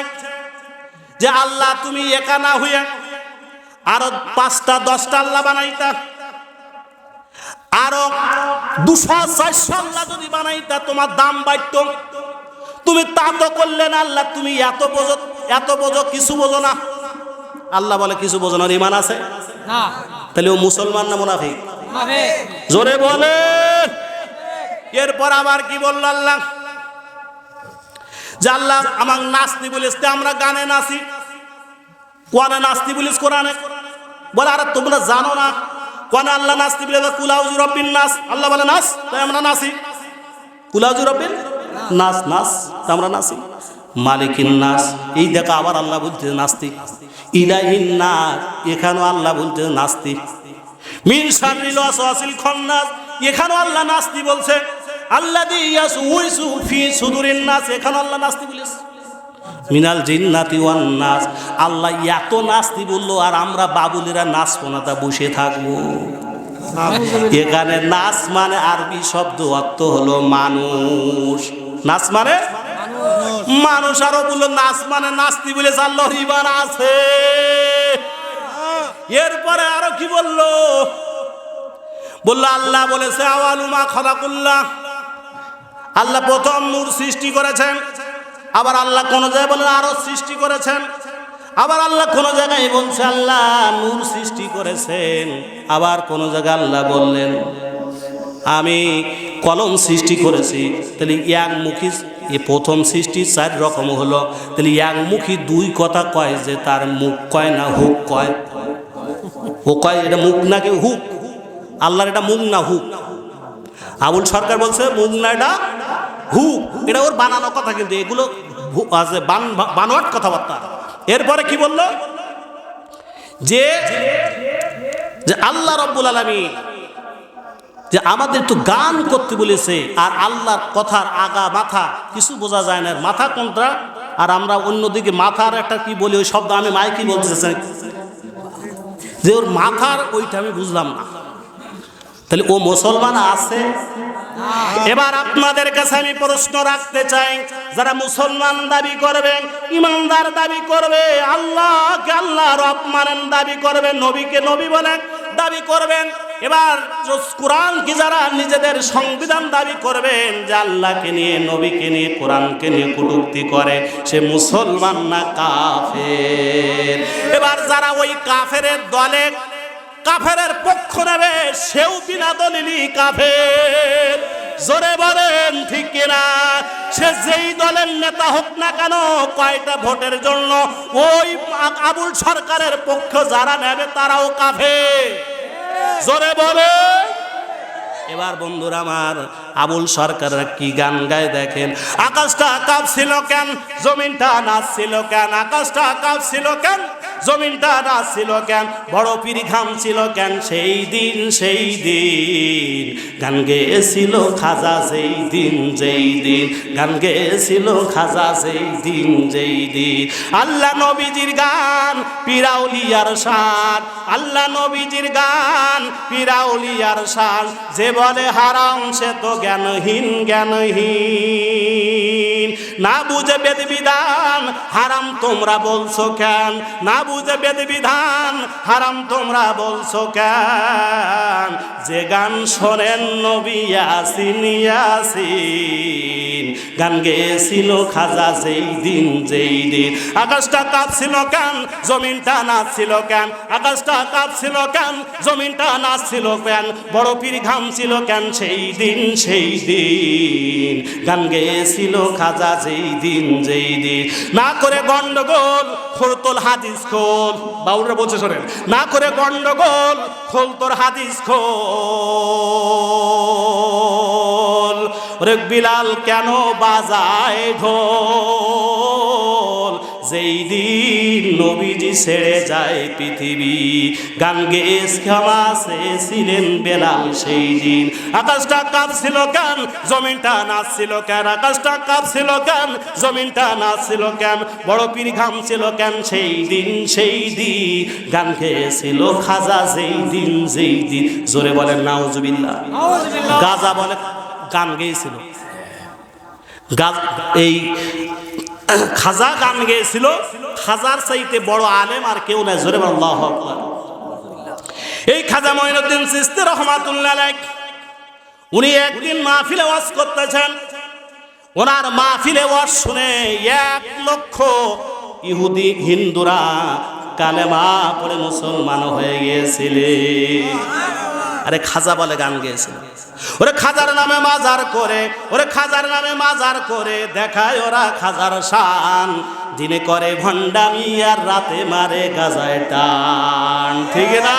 যে আল্লাহ তুমি একা না হইয়া আরো 5টা 10টা আল্লাহ বানাইতা, আরো 200 400 আল্লাহ যদি বানাইতা, তোমার দাম বাড়তো। তুমি তা তো করলে না আল্লাহ, তুমি এত বোঝো, কিছু বোঝো না। আল্লাহ বলে কিছু বোঝো না, ঈমান আছে না। তাহলে ও মুসলমান না মুনাফিক? জোরে বলে। এরপর আবার কি বলল আল্লাহ, যে আল্লাহ আমার নাস্তি বলিস, আমরা গানে নাচি। কোরআনে নাস্তি বলিস, কোরআনে বলে আরে তোমরা জানো না, কোরআনে আল্লাহ নাস্তি বলে কুল আউযু বিরাব্বিন নাস, আল্লাহ বলে নাচ, তাই আমরা নাচি। কুল আউযু বিরাব্বিন নাস, আমরা নাচি। মালিকিন নাস, এই দেখা আবার আল্লাহ বলতে নাস্তিক। ইলাহিন নাস, এখানেও আল্লাহ বলতে নাস্তিক। মিন শাররিল ওয়াসওয়াসিল খান্নাস, এখানেও আল্লাহ নাস্তি বলছে। আল্লাযী ইয়াসউসু ফি সুদুরিন নাস, এখানেও আল্লাহ নাস্তি বলেছে। মিনাল জিন্নাতি ওয়ান নাস, আল্লাহ এত নাস্তি বললো, আর আমরা বাবুলেরা নাচবো না, তা বসে থাকবো? এখানে নাচ মানে আরবি শব্দ অর্থ হলো মানুষ। নাচ মানে মানুষ। আরো বললো নাচ মানে নাস্তি বলে আল্লাহর ঈমান আছে। এরপরে আরো কি বললো আল্লাহ বলেছে আওয়ালু মা খালাকুল্লাহ, আল্লাহ প্রথম নূর সৃষ্টি করেছেন। আবার আল্লাহ কোন জায়গায় বলেন আরো সৃষ্টি করেছেন। আবার আল্লাহ কোন জায়গায় বলছে আল্লাহ নূর সৃষ্টি করেছেন। আবার কোন জায়গায় আল্লাহ বললেন আমি কলম সৃষ্টি করেছি। তাহলে একমুখী এ প্রথম সৃষ্টি 4 রকম হলো। তাহলে একমুখী 2 কথা কয়, যে তার মুখ কয় না হুক কয়? ও কয় এটা মুখ নাকি হুক? আল্লাহর এটা মুখ না হুক? আবুল সরকার বলছে মুখ না, এটা হুক। এটা ওর বানানো কথা, কিন্তু এগুলো আছে বানোয়াট কথাবার্তা। এরপরে কি বলল, যে আল্লাহ রাব্বুল আলামিন যে আমাদের তো গান করতে বলেছে, আর আল্লাহর কথার আগা মাথা কিছু বোঝা যায় না, মাথা কোনটা। আর আমরা অন্যদিকে মাথার একটা কি বলি, ওই শব্দ আমি মাইকি বলতে চাই, যে ওর মাথার ওইটা আমি বুঝলাম না। তাহলে ও মুসলমান আছে? এবার আপনাদের কাছে আমি প্রশ্ন রাখতে চাই, যারা মুসলমান দাবি করবেন, ইমানদার দাবি করবে, আল্লাহকে আল্লাহ রব মানেন দাবি করবেন, নবীকে নবী বলেন দাবি করবেন, এবার কোরআন কি যারা নিজেদের সংবিধান দাবি করবেন, যে আল্লাহকে নিয়ে নবীকে নিয়ে কোরআনকে নিয়ে কটূক্তি করে, সে মুসলমান না কাফের? এবার যারা ওই কাফেরের দলে কাফেরের পক্ষ নেবে, সেও বিনা দলিলই কাফের। জোরে বলেন ঠিক কিনা? সে যেই দলের নেতা হোক না কেন, কয়টা ভোটের জন্য ওই আবুল সরকারের পক্ষ যারা নেবে তারাও কাফের। জোরে বলে। এবার বন্ধুরা আমার, আবুল সরকাররা কি গান গায় দেখেন। আকাশটা কাঁপছিল কেন, জমিনটা নাচছিল কেন, আকাশটা কাঁপছিল কেন, জমিনটা নাচছিল কেন, বড় পীর ঘামছিল কেন, সেই দিন গান গেয়েছিল খাজা, যেই দিন গান গেয়েছিল খাজা, যেই দিন আল্লাহ নবীজির গান পীরাউলিয়ার শান, আল্লাহ নবীজির গান পীরাউলিয়ার শান। যে বলে হারাম সে তো জ্ঞানহীন, না বুঝে বেদ বিধান হারাম তোমরা বলছো কেন, না বুঝে বেদ বিধান হারাম তোমরা বলছো কেন। যে গান শোনেন নবী ইয়াসিন, গান গেয়েছিল খাজা যেই দিন আকাশটা কাঁপছিল কেন জমিনটা নাচছিল কেন আকাশটা কাঁপছিল কেন জমিনটা নাচছিল কেন বড় পীর ঘামছিল কেন সেই দিন গান গেয়েছিল খাজা যেই দিন না করে গন্ডগোল খোল তোর হাদিস খোল বাউলরা বলছে শোনেন না করে গন্ডগোল খোল তোর হাদিস খোল ওরে বিলাল কেন বাজায় ঢোল যেই দিন নবীজি ছেড়ে যায় পৃথিবী গান গেয়ে ক্ষমা চেয়েছিলেন বেলাল সেই দিন আকাশটা কাঁপছিল কেন জমিনটা নাচছিল কেন আকাশটা কাঁপছিল কেন জমিনটা নাচছিল কেন বড় পীর ঘামছিল কেন সেই দিন গান গেয়েছিল খাজা যেই দিন জোরে বলেন নাউজুবিল্লাহ গাজা বলে গান গেয়েছিল এই খাজা গান গেয়েছিল খাজার চাইতে বড় আলেম আর কেউ নাই জোরে বলেন আল্লাহু আকবার এই খাজা মঈনুদ্দিন চিশতি রাহমাতুল্লাহ আলাইহি উনি একদিন মাহফিলে ওয়াজ করতেছেন ওনার মাহফিলে ওয়াজ শুনে 1 লক্ষ ইহুদি হিন্দুরা কালেমা পড়ে মুসলমান হয়ে গিয়েছিলেন আরে খাজা বলে গান গেয়েছিল ওরে খাজার নামে মাজার করে দেখায় ওরা খাজার শান দিনে করে ভণ্ডামি আর রাতে মারে গাজায় টান ঠিক না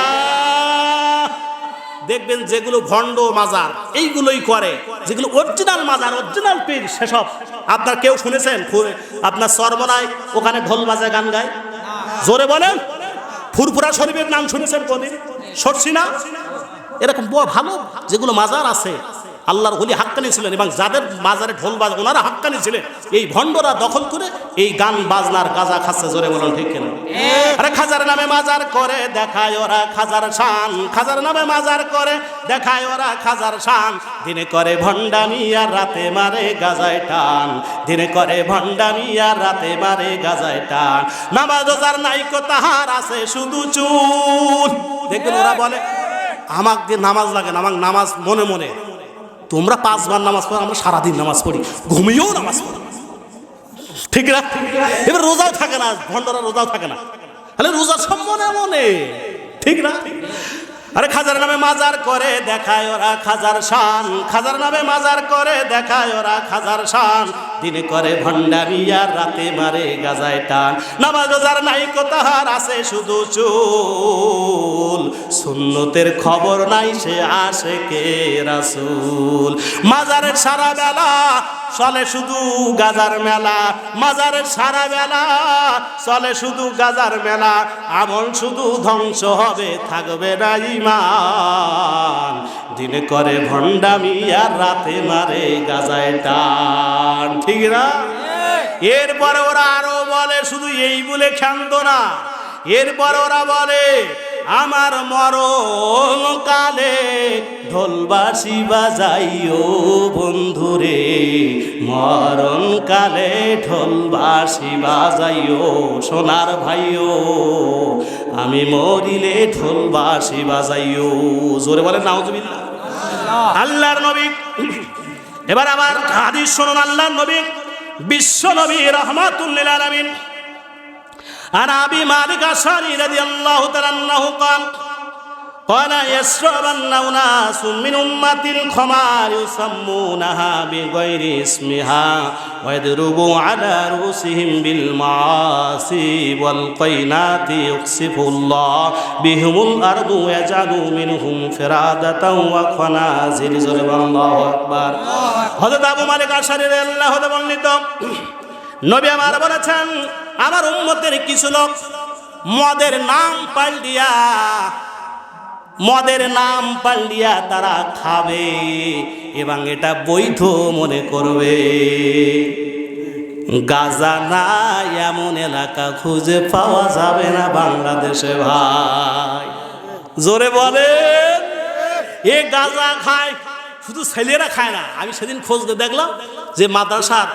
দেখবেন যেগুলো ভণ্ড মাজার এইগুলোই করে যেগুলো অরিজিনাল মাজার অরিজিনাল পীর সেসব আপনার কেউ শুনেছেন আপনার চরমনায় ওখানে ঢোল বাজায় গান গায় জোরে বলেন ফুরফুরা শরীফের নাম শুনেছেন কোনদিন সরছি না এরকম ভালো যেগুলো মাজার আছে আল্লাহর ওলি হাক্কানি ছিলেন এবং যাদের মাজারে ঢোল বাজে ওনারা হাক্কানি ছিলেন এই ভণ্ডরা দখল করে এই গান বাজনার গাজা খাচ্ছে জোরে বলেন ঠিক কিনা আরে খাজার নামে মাজার করে দেখায় ওরা খাজার শান খাজার নামে মাজার করে দেখায় ওরা খাজার শান দিনে করে ভণ্ডামি আর রাতে মারে গাজায় টান দিনে করে ভণ্ডামি আর রাতে মারে গাজায় টান নামাজ রোজার নাইকো তাহার আছে শুধু চুল দেখবেন ওরা বলে আমাকে নামাজ লাগে না আমার নামাজ মনে মনে তোমরা 5 বার নামাজ পড়ো আমরা সারাদিন নামাজ পড়ি ঘুমিয়েও নামাজ পড়ি ঠিক না এবার রোজাও থাকে না ভণ্ডরা রোজাও থাকে না তাহলে রোজা সব মনে মনে ঠিক না আরে খাজার নামে মাজার করে দেখায় ওরা খাজার শান খাজার নামে মাজার করে দেখায় ওরা খাজার শান দিনে করে ভণ্ডামি আর রাতে মারে গাজায় টান নামাজ রোজার নাইকো তাহার আছে শুধু চুল সুন্নতের খবর নাই সে আশেকে রাসূল মাজারের সারা বেলা চলে শুধু গাজার মেলা মাজারের সারা বেলা চলে শুধু গাজার মেলা আমল শুধু ধ্বংস হবে থাকবে না ঈমান দিনে করে ভণ্ডামি আর রাতে মারে গাজায় টান ঠিক না এরপরে ওরা আরো বলে শুধু এই বলে ক্ষান্ত না এরপর ওরা বলে আমার মরণ কালে ঢোলবাসি বাজাইও বন্ধুরে মরণ কালে ঢোলবাসি বাজাইও সোনার ভাইও আমি মরিলে ঢোলবাসি বাজাইও জোরে বলে নাউজুবিল্লাহ আল্লাহর নবী এবার আবার হাদিস শুনুন আল্লাহর নবী বিশ্ব নবী রাহমাতুল লিল আলামিন عن أبي مالك الأشعري رضي الله تعالى عنه قال يشربن أناس من أمة الخمار يسمونها بغير اسمها ويضربوا على رؤوسهم بالمعاصي والقينات يخسف الله بهم الأرض ويجعل منهم فرادة وخنازير الله أكبر হযরত আবু মালিক আশআরী রাদিয়াল্লাহু তাআলা বর্ণিত নবী আমার বলেছেন আমার উম্মতের কিছু লোক মদের নাম পাল্টিয়া তারা খাবে এবং এটা বৈধ মনে করবে গাজা না এমন এলাকা খুঁজে পাওয়া যাবে না বাংলাদেশে ভাই জোরে বলেন এ গাজা খায় শুধু ছেলেরা খায় না আমি সেদিন খোঁজ দেখলাম যে মাদ্রাসার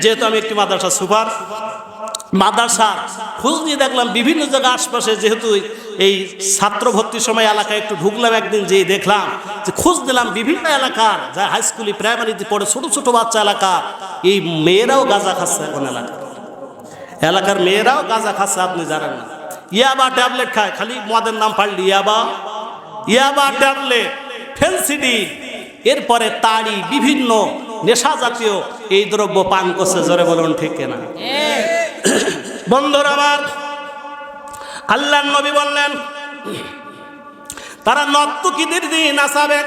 যেহেতু আমি একটি মাদ্রাসা সুপার মাদ্রাসা খোঁজ নিয়ে দেখলাম বিভিন্ন জায়গায় আশপাশে, যেহেতু এই ছাত্র ভর্তির সময় এলাকায় একটু ঢুকলাম একদিন, যেয়ে দেখলাম যে খোঁজ দিলাম বিভিন্ন এলাকার যা হাই স্কুলে প্রাইমারিতে পড়ে ছোট ছোট বাচ্চা এলাকা, এই মেয়েরাও গাঁজা খাচ্ছে। এখন এলাকার মেয়েরাও গাঁজা খাচ্ছে, আপনি জানেন না। ইয়াবা ট্যাবলেট খায়, খালি মদের নাম পাল্লি ইয়াবা ট্যাবলেট, ফেন্সিডি, এরপরে তাড়ি, বিভিন্ন নেশা জাতীয় এই দ্রব্য পান করছে। জোরে বলুন ঠিক কিনা? বন্ধুরা আমার, আল্লাহর নবী বললেন তারা নর্তকীদের দিয়ে নাচাবে,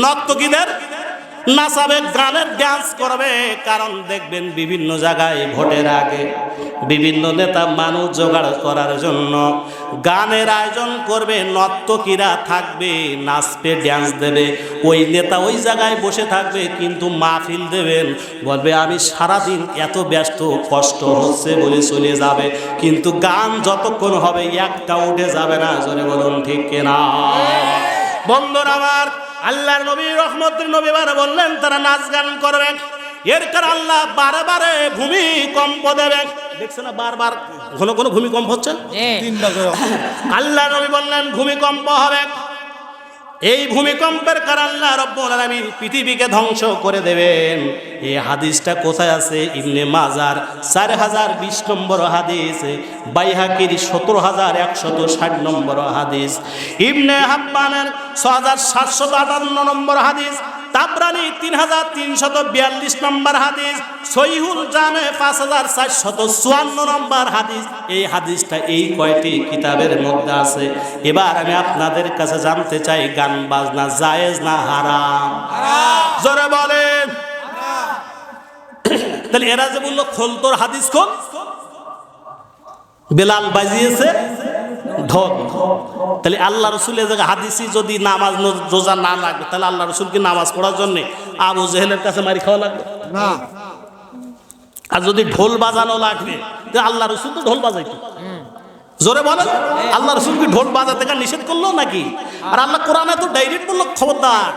নর্তকীদের নাচাবে, গানের ডান্স করবে। কারণ দেখবেন বিভিন্ন জায়গায় ভোটের আগে বিভিন্ন নেতা মানুষ জোগাড় করার জন্য গানের আয়োজন করবে, নর্তকীরা থাকবে, নাচবে, ড্যান্স দেবে। ওই নেতা ওই জায়গায় বসে থাকবে, কিন্তু মাহফিল দেবেন, বলবে আমি সারাদিন এত ব্যস্ত, কষ্ট হচ্ছে বলে চলে যাবে, কিন্তু গান যতক্ষণ হবে একটা উঠে যাবে না। জোরে বলুন ঠিক কিনা? বন্ধুরা আমার, আল্লাহর নবী রহমতের নবী বললেন তারা নাচ গান করবেন। এর কারণ আল্লাহ বারে বারে ভূমিকম্প দেবেন। দেখছেন না, বারবার ঘন ঘন ভূমিকম্প হচ্ছে। আল্লাহ নবী বললেন ভূমিকম্প হবে। এই ভূমিকম্পের কারণে আল্লাহ রাব্বুল আলামিন পৃথিবীকে ধ্বংস করে দেবেন। এই হাদিসটা কোথায় আছে? ইবনে মাজার 4020 নম্বর হাদিস, বাইহাকির 17160 নম্বর হাদিস, ইবনে হাব্বানের 6758 নম্বর হাদিস, তাবরানি 3342 নম্বর হাদিস, সহিহুল জামে 5454 নম্বর হাদিস। এই হাদিসটা এই কয়টি কিতাবের মধ্যে আছে। এবার আমি আপনাদের কাছে জানতে চাই, গান বাজনা জায়েজ না হারাম? জোরে বলেন। তাহলে এরা যে বললো খোল তোর হাদিস খোল, বেলাল বাজিয়েছে ঢোল, তাহলে আল্লাহ রসুলের জায়গায় হাদিসই যদি নামাজ রোজা না লাগবে, তাহলে আল্লাহ রসুল কি নামাজ পড়ার জন্য আবু জেহেলের কাছে মারি খাওয়া লাগবে না? আর যদি ঢোল বাজানো লাগবে, আল্লাহ রসুল তো ঢোল বাজাইতো। জোরে বলেন, আল্লাহ রসুল কি ঢোল বাজাতে নিষেধ করলো নাকি? আর আল্লাহ কোরআনে তো ডাইরেক্ট বললো খবরদার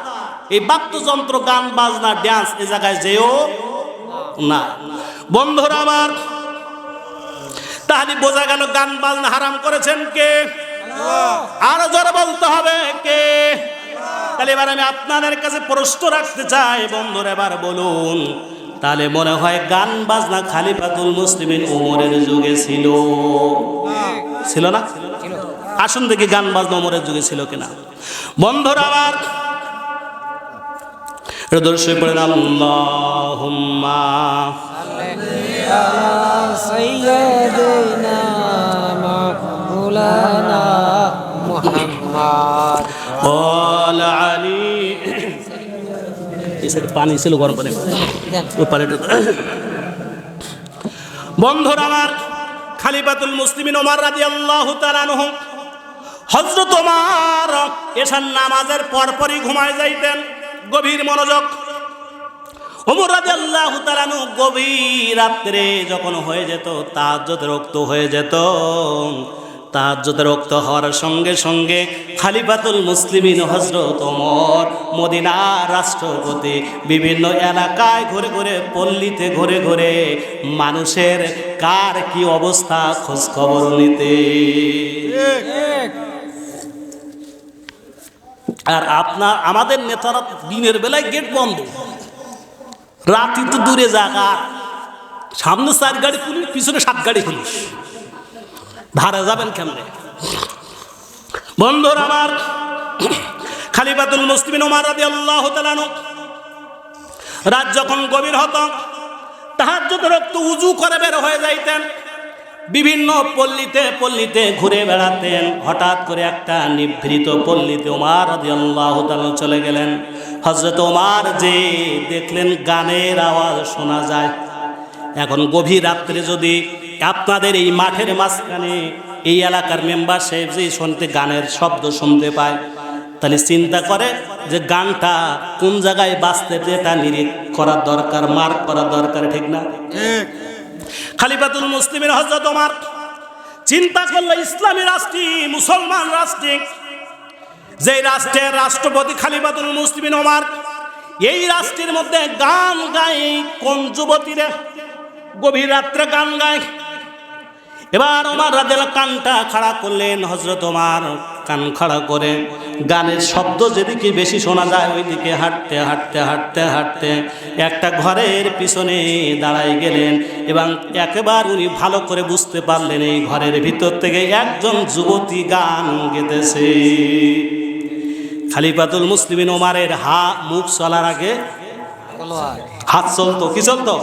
এই বাদ্যযন্ত্র, গান বাজনা, ড্যান্স এ জায়গায় যেও না। বন্ধুরা আমার, তাহলে বোঝা গেল গান বাজনা হারাম করেছেন কে? আরো জোরে বলতে হবে কে? তাহলে এবার আমি আপনাদের কাছে প্রশ্ন রাখতে চাই, বন্ধুরা এবার বলুন, তাহলে মনে হয় গান বাজনা খলিফাতুল মুসলিমিন ওমরের যুগে ছিল? ছিল না? আসুন দেখি গান বাজনা ওমরের যুগে ছিল কিনা। বন্ধুরা আমার, দর্শক পড়েন আল্লাহুম্মা সাইয়্যিদিনা মাওলানা মুহাম্মদ ওয়া আলী। এসে পানি ছিল গরম পানি, বন্ধুরা আমার, খলিফাতুল মুসলিমিন ওমর রাদিয়াল্লাহু তাআলা আনহু, হযরত ওমর এশার নামাজের পরপরই ঘুমায় যাইতেন, গভীর মনোযোগ। ওমর রাদিয়াল্লাহু তাআলা আনহু গভীর রাত্রে যখন হয়ে যেত, তাহাজ্জুদের ওয়াক্ত হয়ে যেত, তাহাজ্জুদের ওয়াক্ত হওয়ার সঙ্গে সঙ্গে খলিফাতুল মুসলিমিন হযরত ওমর মদিনার রাষ্ট্রপতি বিভিন্ন এলাকায় ঘুরে ঘুরে, পল্লীতে ঘুরে ঘুরে মানুষের কার কি অবস্থা খোঁজ খবর নিতে। আর আমাদের নেতারা দিনের বেলায় গেট বন্ধ, রাতে তো দূরে জায়গা, সামনে 4 গাড়ি পুলিশ, পিছনে 7 গাড়ি পুলিশ, ধারে যাবেন কেমনে? বন্ধুরা আমার, খলিফাতুল মুসলিমিন ওমর রাদিয়াল্লাহু তাআলা আনহু রাত যখন গভীর হতো, তাহাজ্জুদের ওয়াক্ত উযু করে বের হয়ে যাইতেন, বিভিন্ন পল্লীতে পল্লীতে ঘুরে বেড়াতেন। হঠাৎ করে একটা নিভৃত পল্লীতে ওমর রাদিয়াল্লাহু তাআলা চলে গেলেন। হযরত ওমর যে দেখলেন গানের আওয়াজ শোনা যায়। এখন গভীর রাত্রে যদি আপনাদের এই মাঠের মাঝখানে এই এলাকার মেম্বার সাহেব যে শুনতে গানের শব্দ শুনতে পায়, তাহলে চিন্তা করে যে গানটা কোন জায়গায় বাজতে, যেটা নিরীক্ষণ করার দরকার, মার্ক করা দরকার, ঠিক না? খলিফাতুল মুসলিমিন হযরত ওমর চিন্তা করলো, ইসলামী রাষ্ট্রে, মুসলমান রাষ্ট্রে, যে রাষ্ট্রের রাষ্ট্রপতি খলিফাতুল মুসলিমিন ওমর, এই রাষ্ট্রের মধ্যে গান গায় কোন যুবতীরা? গভীর রাত্রে গান গায়, এবার ওমর রাদিয়াল্লাহু কানটা খাড়া করলেন। হযরত ওমর কান খাড়া করে গানের শব্দ যেদিকে বেশি শোনা যায় ওইদিকে হাঁটতে হাঁটতে হাঁটতে হাঁটতে একটা ঘরের পিছনে দাঁড়ায় গেলেন এবং একেবারে উনি ভালো করে বুঝতে পারলেন এই ঘরের ভিতর থেকে একজন যুবতী গান গেতেছে। খলিফাতুল মুসলিমিন ওমরের মুখ চলার আগে হাত চলতো, কি চলতো?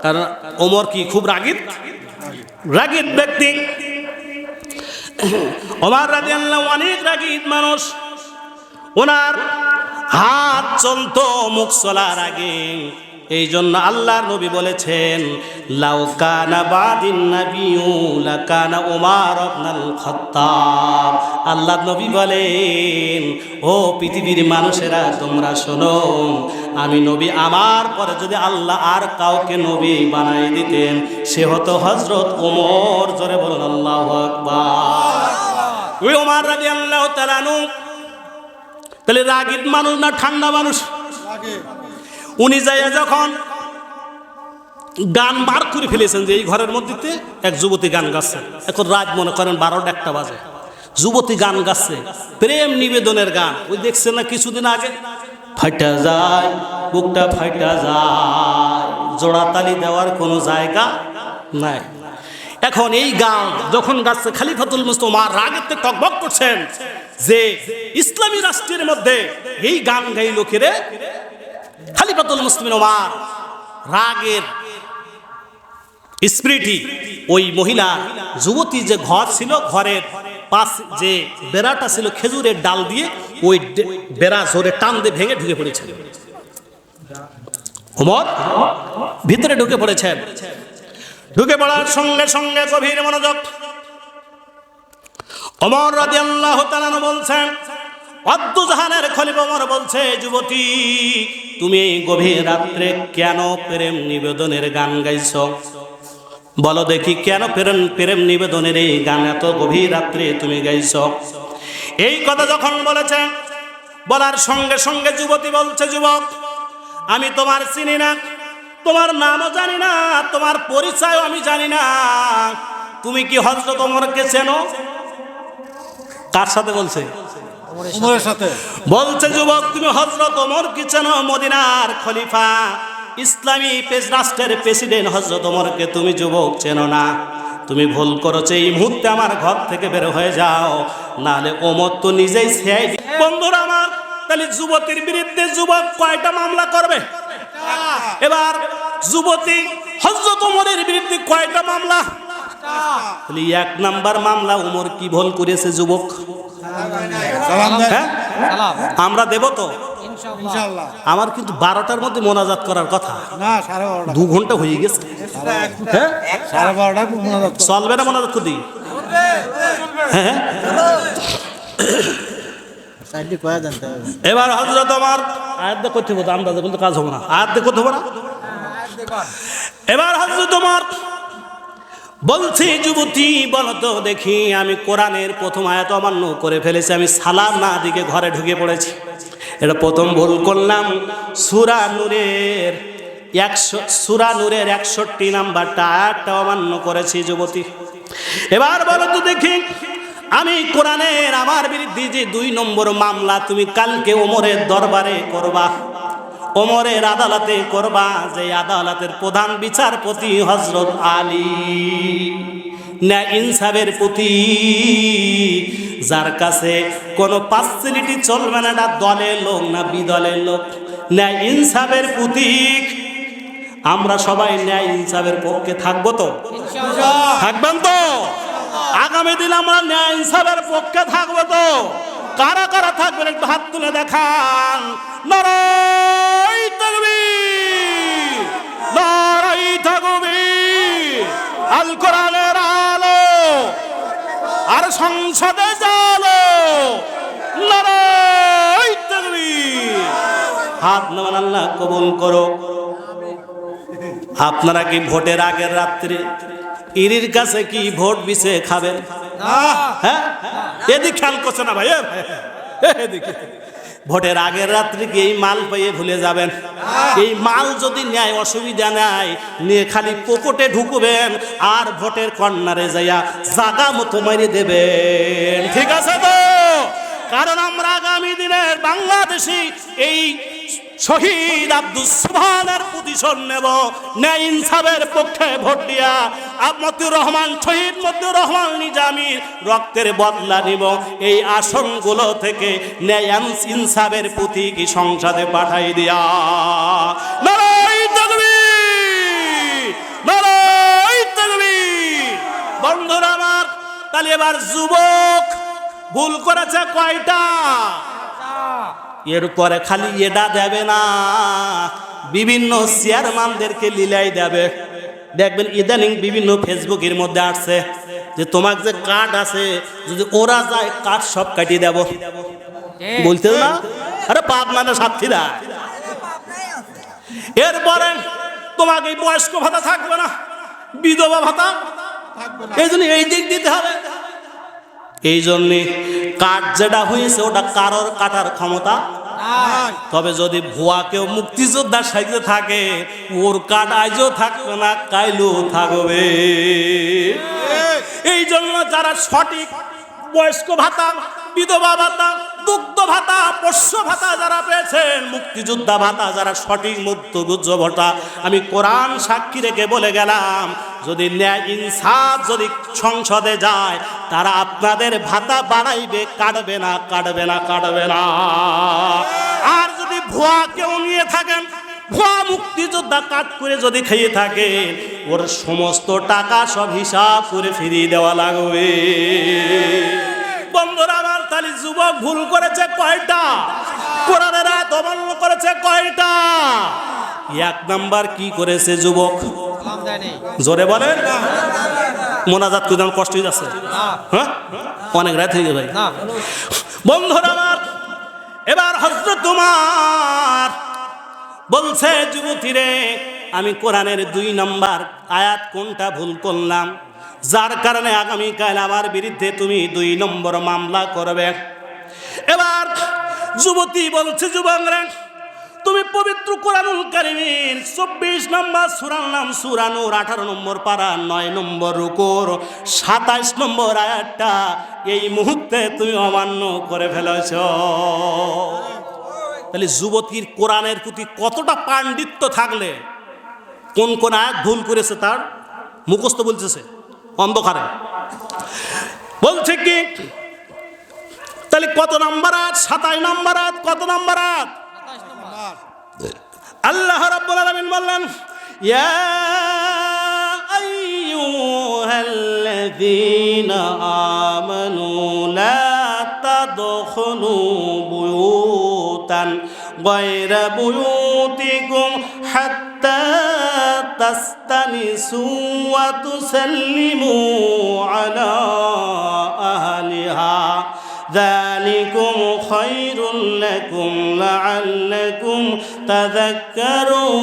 কারণ ওমর কি খুব রাগীব ব্যক্তি। ওমর রাদিয়াল্লাহু অনেক রাগীব মানুষ। ওনার হাত চলতো মুখ চলার আগে। এই জন্য আল্লাহর নবী বলেছেন, লাউ কানা বাদিন নাবিয়্যু লাকানা ওমর ইবনুল খাত্তাব। আল্লাহর নবী বলেন, ও পৃথিবীর মানুষেরা তোমরা শোনো, আমি নবী, আমার পরে যদি আল্লাহ আর কাউকে নবী বানাই দিতেন সে হতো হযরত ওমর। জোরে বলুন আল্লাহু আকবার। ওই ওমর রাদিয়াল্লাহু তাআলা আনহু তাহলে রাগীব মানুষ না ঠান্ডা মানুষ? উনি যাইয়া যখন গান বার করে ফেলেছেন যে এই ঘরের মধ্যে এক যুবতী গান গাচ্ছে, এখন রাত মনে করেন 12টা বাজে, যুবতী গান গাচ্ছে, প্রেম নিবেদনের গান। ওই দেখছেন না কিছুদিন আগে, ফাইটা যায় বুকটা ফাইটা যায়, জোড়াতালি দেওয়ার কোনো জায়গা নাই। এখন এই গান যখন গাচ্ছে, খলিফাতুল মুসলিমিন ওমর রাগেতে টকবক করছেন যে ইসলামী রাষ্ট্রের মধ্যে এই গান গাই লোকেরে। খলিফাতুল মুসলিমিন ওমর রাগের স্পিরিটি ওই মহিলা যুবতী যে ঘর ছিল, ঘরের পাশ যে বেড়াটা ছিল খেজুরের ডাল দিয়ে, ওই বেড়া জোরে টান দিয়ে ভেঙে ঢুকে পড়েছেন। ওমর ভিতরে ঢুকে পড়েছেন। ঢুকে পড়ার সঙ্গে সঙ্গে গভীর মনোযোগ। ওমর রাদিয়াল্লাহু তাআলা বলছেন, অদ্দুজাহানের খলিফা ওমর বলছে, যুবতী তুমি গভীর রাত্রে কেন প্রেম নিবেদনের গান গাইছো? বলো দেখি কেন প্রেম নিবেদনের এই গান এত গভীর রাত্রে তুমি গাইছো? এই কথা যখন বলেছেন, বলার সঙ্গে সঙ্গে যুবতী বলছে, যুবক আমি তোমার চিনি না, তোমার নামও জানি না, তোমার পরিচয়ও আমি জানি না, তুমি কি হযরত ওমরকে চেনো? কার সাথে বলছে? ওমরের সাথে। বলছে, যুবক তুমি হযরত ওমর কি চেনো? মদিনার খলিফা, ইসলামী রাষ্ট্রের প্রেসিডেন্ট হযরত ওমরকে তুমি যুবক চেনো না? তুমি ভুল করেছো, এই মুহূর্তে আমার ঘর থেকে বের হয়ে যাও, নাহলে ওমর তো নিজেই সিআইডি। বন্ধুরা আমার, তাহলে যুবতীর বিরুদ্ধে যুবক কয়টা মামলা করবে? এবার যুবতী হযরত ওমরের বিরুদ্ধে কয়টা মামলা? তাহলে 1 নাম্বার মামলা, ওমর কি ভুল করেছে যুবক? আমরা দেব তো ইনশাআল্লাহ। আমার কিন্তু 12টার মধ্যে মোনাজাত করার কথা না, 2 ঘন্টা হয়ে গেছে। হ্যাঁ 12:30 মোনাজাত চলবে না? মোনাজাত করি হ্যাঁ। এবার হযরত ওমর আয়াত দিয়ে করতে হবে, আন্দাজে কিন্তু কাজ হবে না, আয়াত দিয়ে করতে হবে না। এবার হযরত ওমর বলছি, যুবতী বলো তো দেখি, আমি কোরআনের প্রথম আয়াত অমান্য করে ফেলেছি, আমি সালাম না দিকে ঘরে ঢুকে পড়েছি, এটা প্রথম ভুল করলাম। সূরা নূরের 61 নাম্বারটা আয়াতটা অমান্য করেছি যুবতী। এবার বলো তো দেখি, আমি কোরআনের আমার বিরুদ্ধে যে 2 নম্বর মামলা তুমি কালকে ওমরের দরবারে করবা, ওমরের আদালতে করবা, যে আদালতের প্রধান বিচারপতি হযরত আলী, ন্যায় ইনসাফের প্রতি, যার কাছে কোনো পার্সিয়ালিটি চলবে না, না দলের লোক না বিদলের লোক, ন্যায় ইনসাফের প্রতীক। আমরা সবাই ন্যায় ইনসাফের পক্ষে থাকবো তো? থাকবেন তো? আগামী দিন আমরা ন্যায় ইনসাফের পক্ষে থাকবো তো? কারা কারা থাকবেন একটু হাত তুলে দেখান। নারায়ে তাকবীর, নারায়ে তাকবীর। আল কোরআনের আলো আর সংসদে জালো, নারায়ে তাকবীর। হাত নামান, আল্লাহ কবুল করো। আপনারা কি ভোটের আগের রাত্রে ইরির কাছে কি ভোট বিছে খাবেন? হ্যাঁ, এদিকে খেয়াল করছে না ভাই, এদিকে ভোটের আগের রাত্রি কি এই মাল পেয়ে ভুলে যাবেন? এই মাল যদি নেয় অসুবিধা নাই, নিয়ে খালি পকেটে ঢুকবেন আর ভোটের কর্নারে যাইয়া জাগা মতো মেরে দেবেন। ঠিক আছে তো? কারণ আমরা আগামী দিনের বাংলাদেশি এই শহীদ আব্দুস সুবহানের প্রতিশোধ নেব, ন্যায় ইনসাফের পক্ষে ভোট দিয়া মতিউর রহমান, শহীদ মতিউর রহমান নিজামীর রক্তের বদলা নিব। এই আসনগুলো থেকে ন্যায় ইনসাফের প্রতীক সংসদে পাঠাই দিয়া। নারায়ে তাকবীর, নারায়ে তাকবীর। বন্ধুরা আমার, তাহলে এবার যুবক ভুল করেছে কয়টা? এরপরে খালি এটা দেবে না, বিভিন্ন চেয়ারম্যানদেরকে লীলাই দেবে। দেখবেন ইদানিং বিভিন্ন ফেসবুকের মধ্যে আসছে যে তোমার যে কার্ড আছে, যদি ওরা যায় কার্ড সব কাটিয়ে দেব। বলতে না, আরে পাবনা সাক্ষীরা। এরপরে তোমাকে বয়স্ক ভাতা থাকবে না, বিধবা ভাতা, এই জন্য এই দিক দিতে হবে। এই জন্যে কার্ড যেটা হয়েছে ওটা কারোর কাটার ক্ষমতা। তবে যদি ভুয়া কেউ মুক্তিযোদ্ধার সাইজে থাকে, ওর কার্ড আজও থাকবে না, কাইলেও থাকবে। এই জন্য যারা সঠিক বয়স্ক ভাতা, বিধবা ভাতা, দুগ্ধ ভাতা, পোষ্য ভাতা যারা পেয়েছেন, মুক্তিযোদ্ধা ভাতা যারা সঠিক মুক্তিযুদ্ধ ভাতা, আমি কোরআন সাক্ষী রেখে বলে গেলাম, যদি ন্যায় ইনসাফ যদি সংসদে যায়, তারা আপনাদের ভাতা বাড়াইবে, কাটবে না, কাটবে না, কাটবে না। আর যদি ভুয়া কেউ নিয়ে থাকেন, ভুয়া মুক্তিযোদ্ধা কাট করে যদি খেয়ে থাকে, ওর সমস্ত টাকা সব হিসাব করে ফিরিয়ে দেওয়া লাগবে। বন্ধুরা আমার, তাহলে যুবক ভুল করেছে কয়টা? কোরআনের আয়াত অমান্য করেছে কয়টা? এক নাম্বার কি করেছে যুবক? জোরে বলেন। মোনাজাত করে কষ্ট হয়ে যাচ্ছে, হ্যাঁ অনেক রাত হয়ে গেছে ভাই। বন্ধুরা আমার, এবার হযরত তোমার বলছে, যুবতীরে আমি কোরআনের 2 নম্বর আয়াত কোনটা ভুল করলাম, যার কারণে আগামীকাল আমার বিরুদ্ধে তুমি 2 নম্বর মামলা করবে। এবার যুবতী বলছে, যুবকরা তুমি পবিত্র কোরআনুল কারীমের 24 নম্বর সূরার নাম সূরা নূর, 18 নম্বর পারা, 9 নম্বর রুকুর 27 নম্বর আয়াতটা এই মুহূর্তে তুমি অমান্য করে ফেলেছ। তাহলে যুবতীর কোরআনের প্রতি কতটা পাণ্ডিত্য থাকলে কোন কোন আয়াত ভুল করেছে তার মুখস্থ বলতেছে অন্ধকারে। বলছে কি, তাহলে কত নম্বর আয়াত? 27 নম্বর আয়াত। কত নম্বর আয়াত? আল্লাহ রাব্বুল আলামিন বললেন, ইয়া আইয়ুহাল্লাযীনা আমানু লা তাদখুলু বুয়ুতান গায়রা বুয়ুতিকুম হাত্তা তাস্তানিসু ওয়া তুসাল্লিমু আলা আহলিহা ذلكم خير لكم لعلكم تذكرون।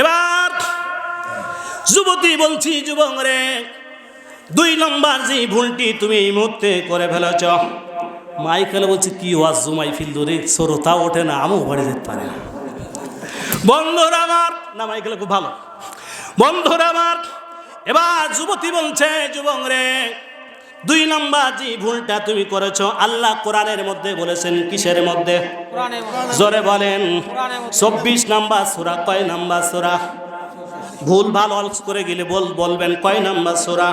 এবার যুবতী বলছি, যুবক রে, 2 নম্বর যে ভুলটি তুমি এই মুহূর্তে করে ফেলেছ। মাইকেল বলছে, কি ওয়াজ জুমাই ফিল ধরে শ্রোতা ওঠে না, আমিও বাড়ি যেতে পারি না। বন্ধুরা আমার, না মাইকেল খুব ভালো। বন্ধুরা আমার, এবার যুবতী বলছে, যুবক রে, 2 নম্বর যে ভুলটা তুমি করেছো, আল্লাহ কোরআনের মধ্যে বলেছেন। কিসের মধ্যে? জোরে বলেন। 24 নম্বর সূরা। কয় নম্বর সূরা? ভুল ভাল অলস করে গেলে বলবেন কয় নম্বর সূরা?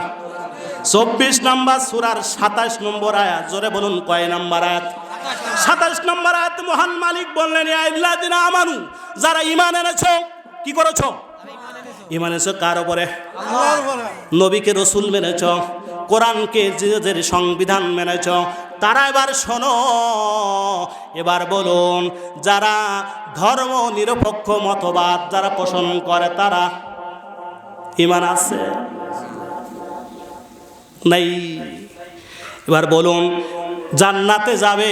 24 নম্বর সূরার 27 নম্বর আয়াত। জোরে বলুন, কয় নম্বর আয়াত? 27 নম্বর আয়াত। মহান মালিক বললেন, ইয়া আইয়ুহাল্লাযীনা আমানু, যারা ঈমান এনেছো। কি করেছো? ঈমান এনেছো কার উপরে? আল্লাহর উপরে। নবীকে রাসূল মেনেছো, কোরআনকে যে সংবিধান মেনেছ, তারা এবার শোনো। এবার বলুন, যারা ধর্ম নিরপেক্ষ মতবাদ যারা পোষণ করে, তারা ঈমান আছে নাই? এবার বলুন, জান্নাতে যাবে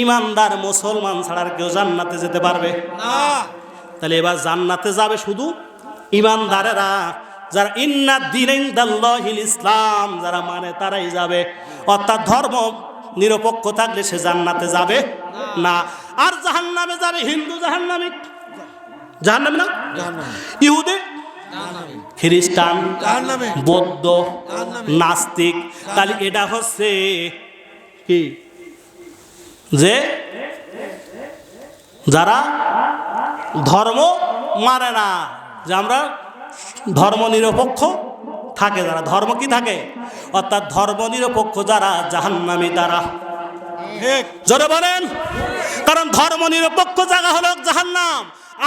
ঈমানদার মুসলমান ছাড়া আর কেউ জান্নাতে যেতে পারবে না। তাহলে এবার জান্নাতে যাবে শুধু ঈমানদারেরা, যারা ইন্না দীনা ইনদাল্লাহিল ইসলাম যারা মানে তারাই যাবে। অর্থাৎ ধর্ম নিরপেক্ষ থাকলে সে জান্নাতে যাবে না। আর জাহান্নামে যাবে হিন্দু জাহান্নামী, জাহান্নামী না ইহুদি, খ্রিস্টান, বৌদ্ধ, নাস্তিক। তাহলে এটা হচ্ছে কি যে যারা ধর্ম মানে না, যে আমরা ধর্ম নিরপেক্ষ থাকে, যারা ধর্ম কি থাকে অর্থাৎ ধর্ম নিরপেক্ষ যারা জাহান্নামী তারা। জোরে বলেন, কারণ ধর্ম নিরপেক্ষ জায়গা হলো জাহান্নাম,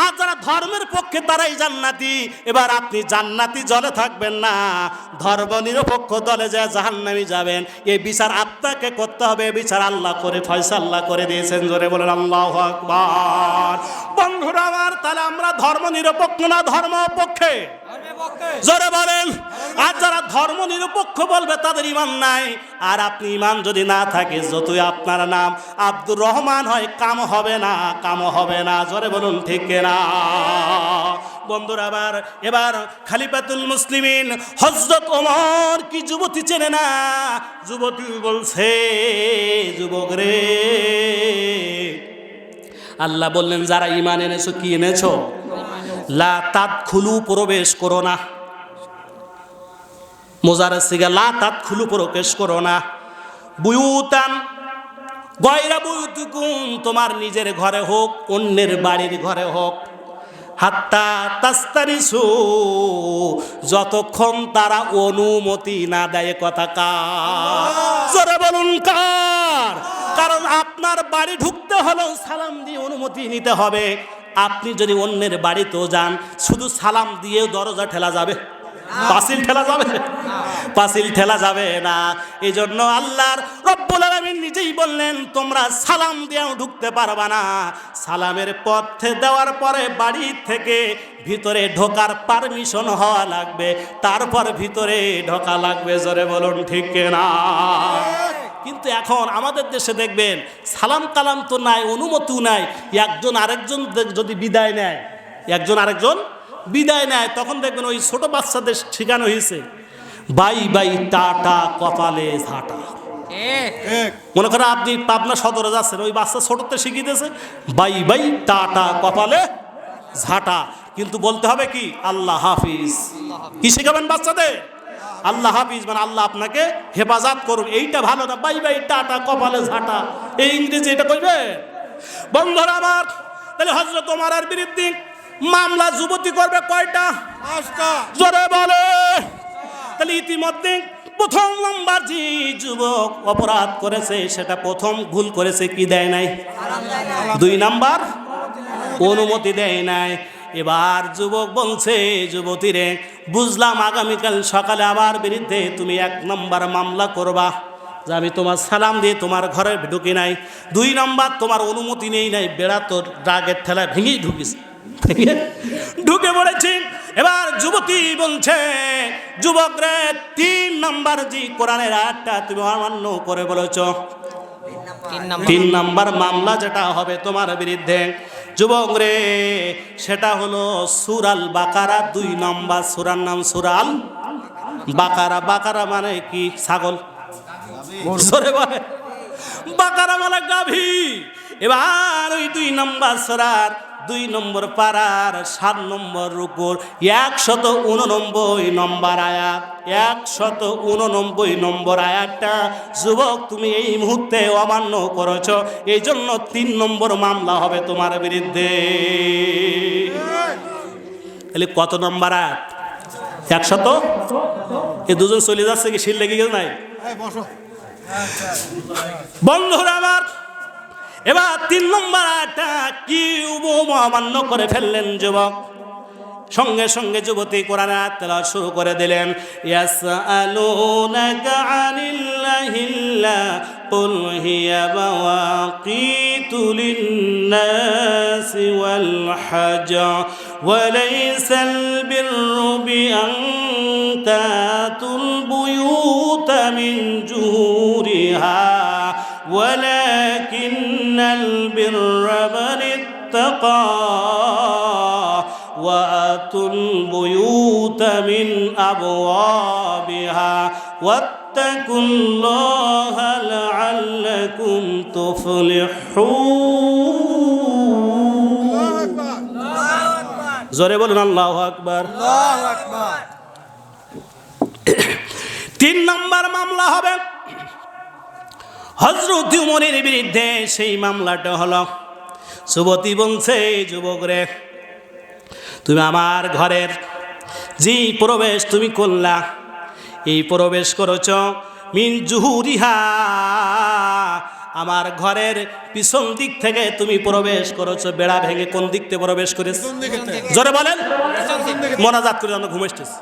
আর যারা ধর্মের পক্ষে তারাই জান্নাতি। এবার আপনি জান্নাতি দলে থাকবেন না, ধর্ম নিরপেক্ষ দলে যায় জাহান্নামী যাবেন। এই বিচার আপনাকে করতে হবে, বিচার আল্লাহ করে ফয়সালা করে দিয়েছেন। জোরে বলেন আল্লাহু আকবার। বন্ধুরা আমার, তাহলে আমরা ধর্ম নিরপেক্ষ না ধর্ম পক্ষে? জোরে বলেন। আর যারা ধর্ম নিরপেক্ষ বলবে তাদের ঈমান নাই। আর আপনি ঈমান যদি না থাকে, যতই আপনার নাম আব্দুর রহমান হয়, কাম হবে না, কাম হবে না। জোরে বলুন ঠিক না? বন্ধুরা আবার এবার খলিফাতুল মুসলিমিন হযরত ওমর কি যুবতী চেনে না? যুবতী বলছে, যুবক রে, আল্লাহ বললেন যারা ঈমান এনেছো, কি এনেছো? লা তাদখুলু, প্রবেশ করো না। মুজারের সিগা লা তাদখুলু, প্রবেশ করো না। বুয়ুতান গায়রা বুয়ুতিকুম, তোমার নিজের ঘরে হোক, অন্যের বাড়ির ঘরে হোক। হাত্তা তাস্তারিসু, যতক্ষণ তারা অনুমতি না দেয়। কথা কার? জোরে বলুন কার? কারণ আপনার বাড়ি ঢুকতে হলেও সালাম দিয়ে অনুমতি নিতে হবে। আপনি যদি অন্যের বাড়িতেও যান, শুধু সালাম দিয়েও দরজা ঠেলা যাবে? পাঁচিল ঠেলা যাবে? পাঁচিল ঠেলা যাবে না। এই জন্য আল্লাহর রব্বুল আলামিন নিজেই বললেন, তোমরা সালাম দিয়েও ঢুকতে পারবা না। সালামের পথে দেওয়ার পরে বাড়ি থেকে ভিতরে ঢোকার পারমিশন হওয়া লাগবে, তারপর ভিতরে ঢোকা লাগবে। জোরে বলুন ঠিক না? কিন্তু এখন আমাদের দেশে দেখবেন সালাম কালাম তো নাই, অনুমতিও নাই। একজন আরেকজন যদি বিদায় নেয়, একজন আরেকজন বিদায় নেয়, তখন দেখবেন ওই ছোট বাচ্চাদের শেখানো হয়েছে বাই বাই টাটা কপালে ঝাঁটা। মনে করেন আপনি পাবনা সদরে যাচ্ছেন, ওই বাচ্চা ছোটতে শিখিয়েছে বাই বাই টাটা কপালে ঝাঁটা। কিন্তু বলতে হবে কি? আল্লাহ হাফিজ। কি শেখাবেন বাচ্চাদের? আল্লাহ হাফিজ, মানে আল্লাহ আপনাকে হেফাজত করুন। এইটা ভালো না, বাই বাই টাটা কপালে ঝাঁটা, এই ইংরেজি এটা কইবে? বন্ধুরা আমার, তাহলে হযরত ওমরের বিরুদ্ধে মামলা যুবতী করবে কয়টা? 5টা। জোরে বলে। তাহলে ইতিমধ্যে প্রথম নাম্বার যে যুবক অপরাধ করেছে, সেটা প্রথম ভুল করেছে, কি দেয় নাই? 2 নাম্বার অনুমতি দেয় নাই। এবার যুবক বলছে, যুবতী রে, বুঝলাম আগামীকাল সকালে আমার বিরুদ্ধে তুমি 1 নাম্বার মামলা করবা যে আমি তোমার সালাম দিয়ে তোমার ঘরে ঢুকি নাই, 2 নাম্বার তোমার অনুমতি নেই নাই, বেড়া তোর রাগের ঠেলা ভেঙেই ঢুকিস, ঢুকে পড়েছি। এবার যুবতী বলছে, যুবক রে, 3 নাম্বার যে কোরআনের আয়াতটা তুমি অমান্য করে বলেছ, 3 নাম্বার মামলা যেটা হবে তোমার বিরুদ্ধে, যুবক রে, সেটা হলো সূরাল বাকারা 2 নাম্বার সূরার নাম সূরাল বাকারা। বাকারা মানে কি? ছাগল। জোরে বলে। বাকারা মানে গাভী। এবার ওই 2 নাম্বার সূরার 2 নম্বর পারার 7 নম্বর রুকুর 189 নম্বর আয়াত, 189 নম্বর আয়াতটা যুবক তুমি এই মুহূর্তে অমান্য করেছ, এই জন্য 3 নম্বর মামলা হবে তোমার বিরুদ্ধে। তাহলে কত নম্বর আয়াত? 100। এই দুজন চলে যাচ্ছে কি শিল লেগে গেছে নাই? বন্ধুরা আমার, এবার 3 নম্বর আয়াতটা কি অমান্য করে ফেললেন যুবক। সঙ্গে সঙ্গে যুবতী কোরআন আয়াত তেলাওয়াত শুরু করে দিলেন। ইয়াসআলুনাকা আনিল্লাহিল্লা কুল হিয়া মাওয়াকিতু লিন্নাসি ওয়াল হাজ ওয়া লাইসাল বিররু বিআন তাতুল বুয়ুতা মিন জুহুরিহা ولكن البر من اتقى ওয়াতুল বুয়ুতা মিন আবওয়াবিহা ওয়াত্তাকুল্লাহা লাআল্লাকুম তুফলিহুন। জোরে বলুন আল্লাহু আকবার। তিন নম্বর মামলা হবে হযরত উমরের বিরুদ্ধে। সেই মামলাটা হলো, যুবতী বলছে, যুবক রে, তুমি আমার ঘরের যে প্রবেশ তুমি করলা, এই প্রবেশ করেছ মিন জুহুরিহা, আমার ঘরের পিছন দিক থেকে তুমি প্রবেশ করেছো। বেড়া ভেঙে কোন দিক থেকে প্রবেশ করেছ? জোরে বলেন, মোনাজাত করে আমরা ঘুমাইতেছি।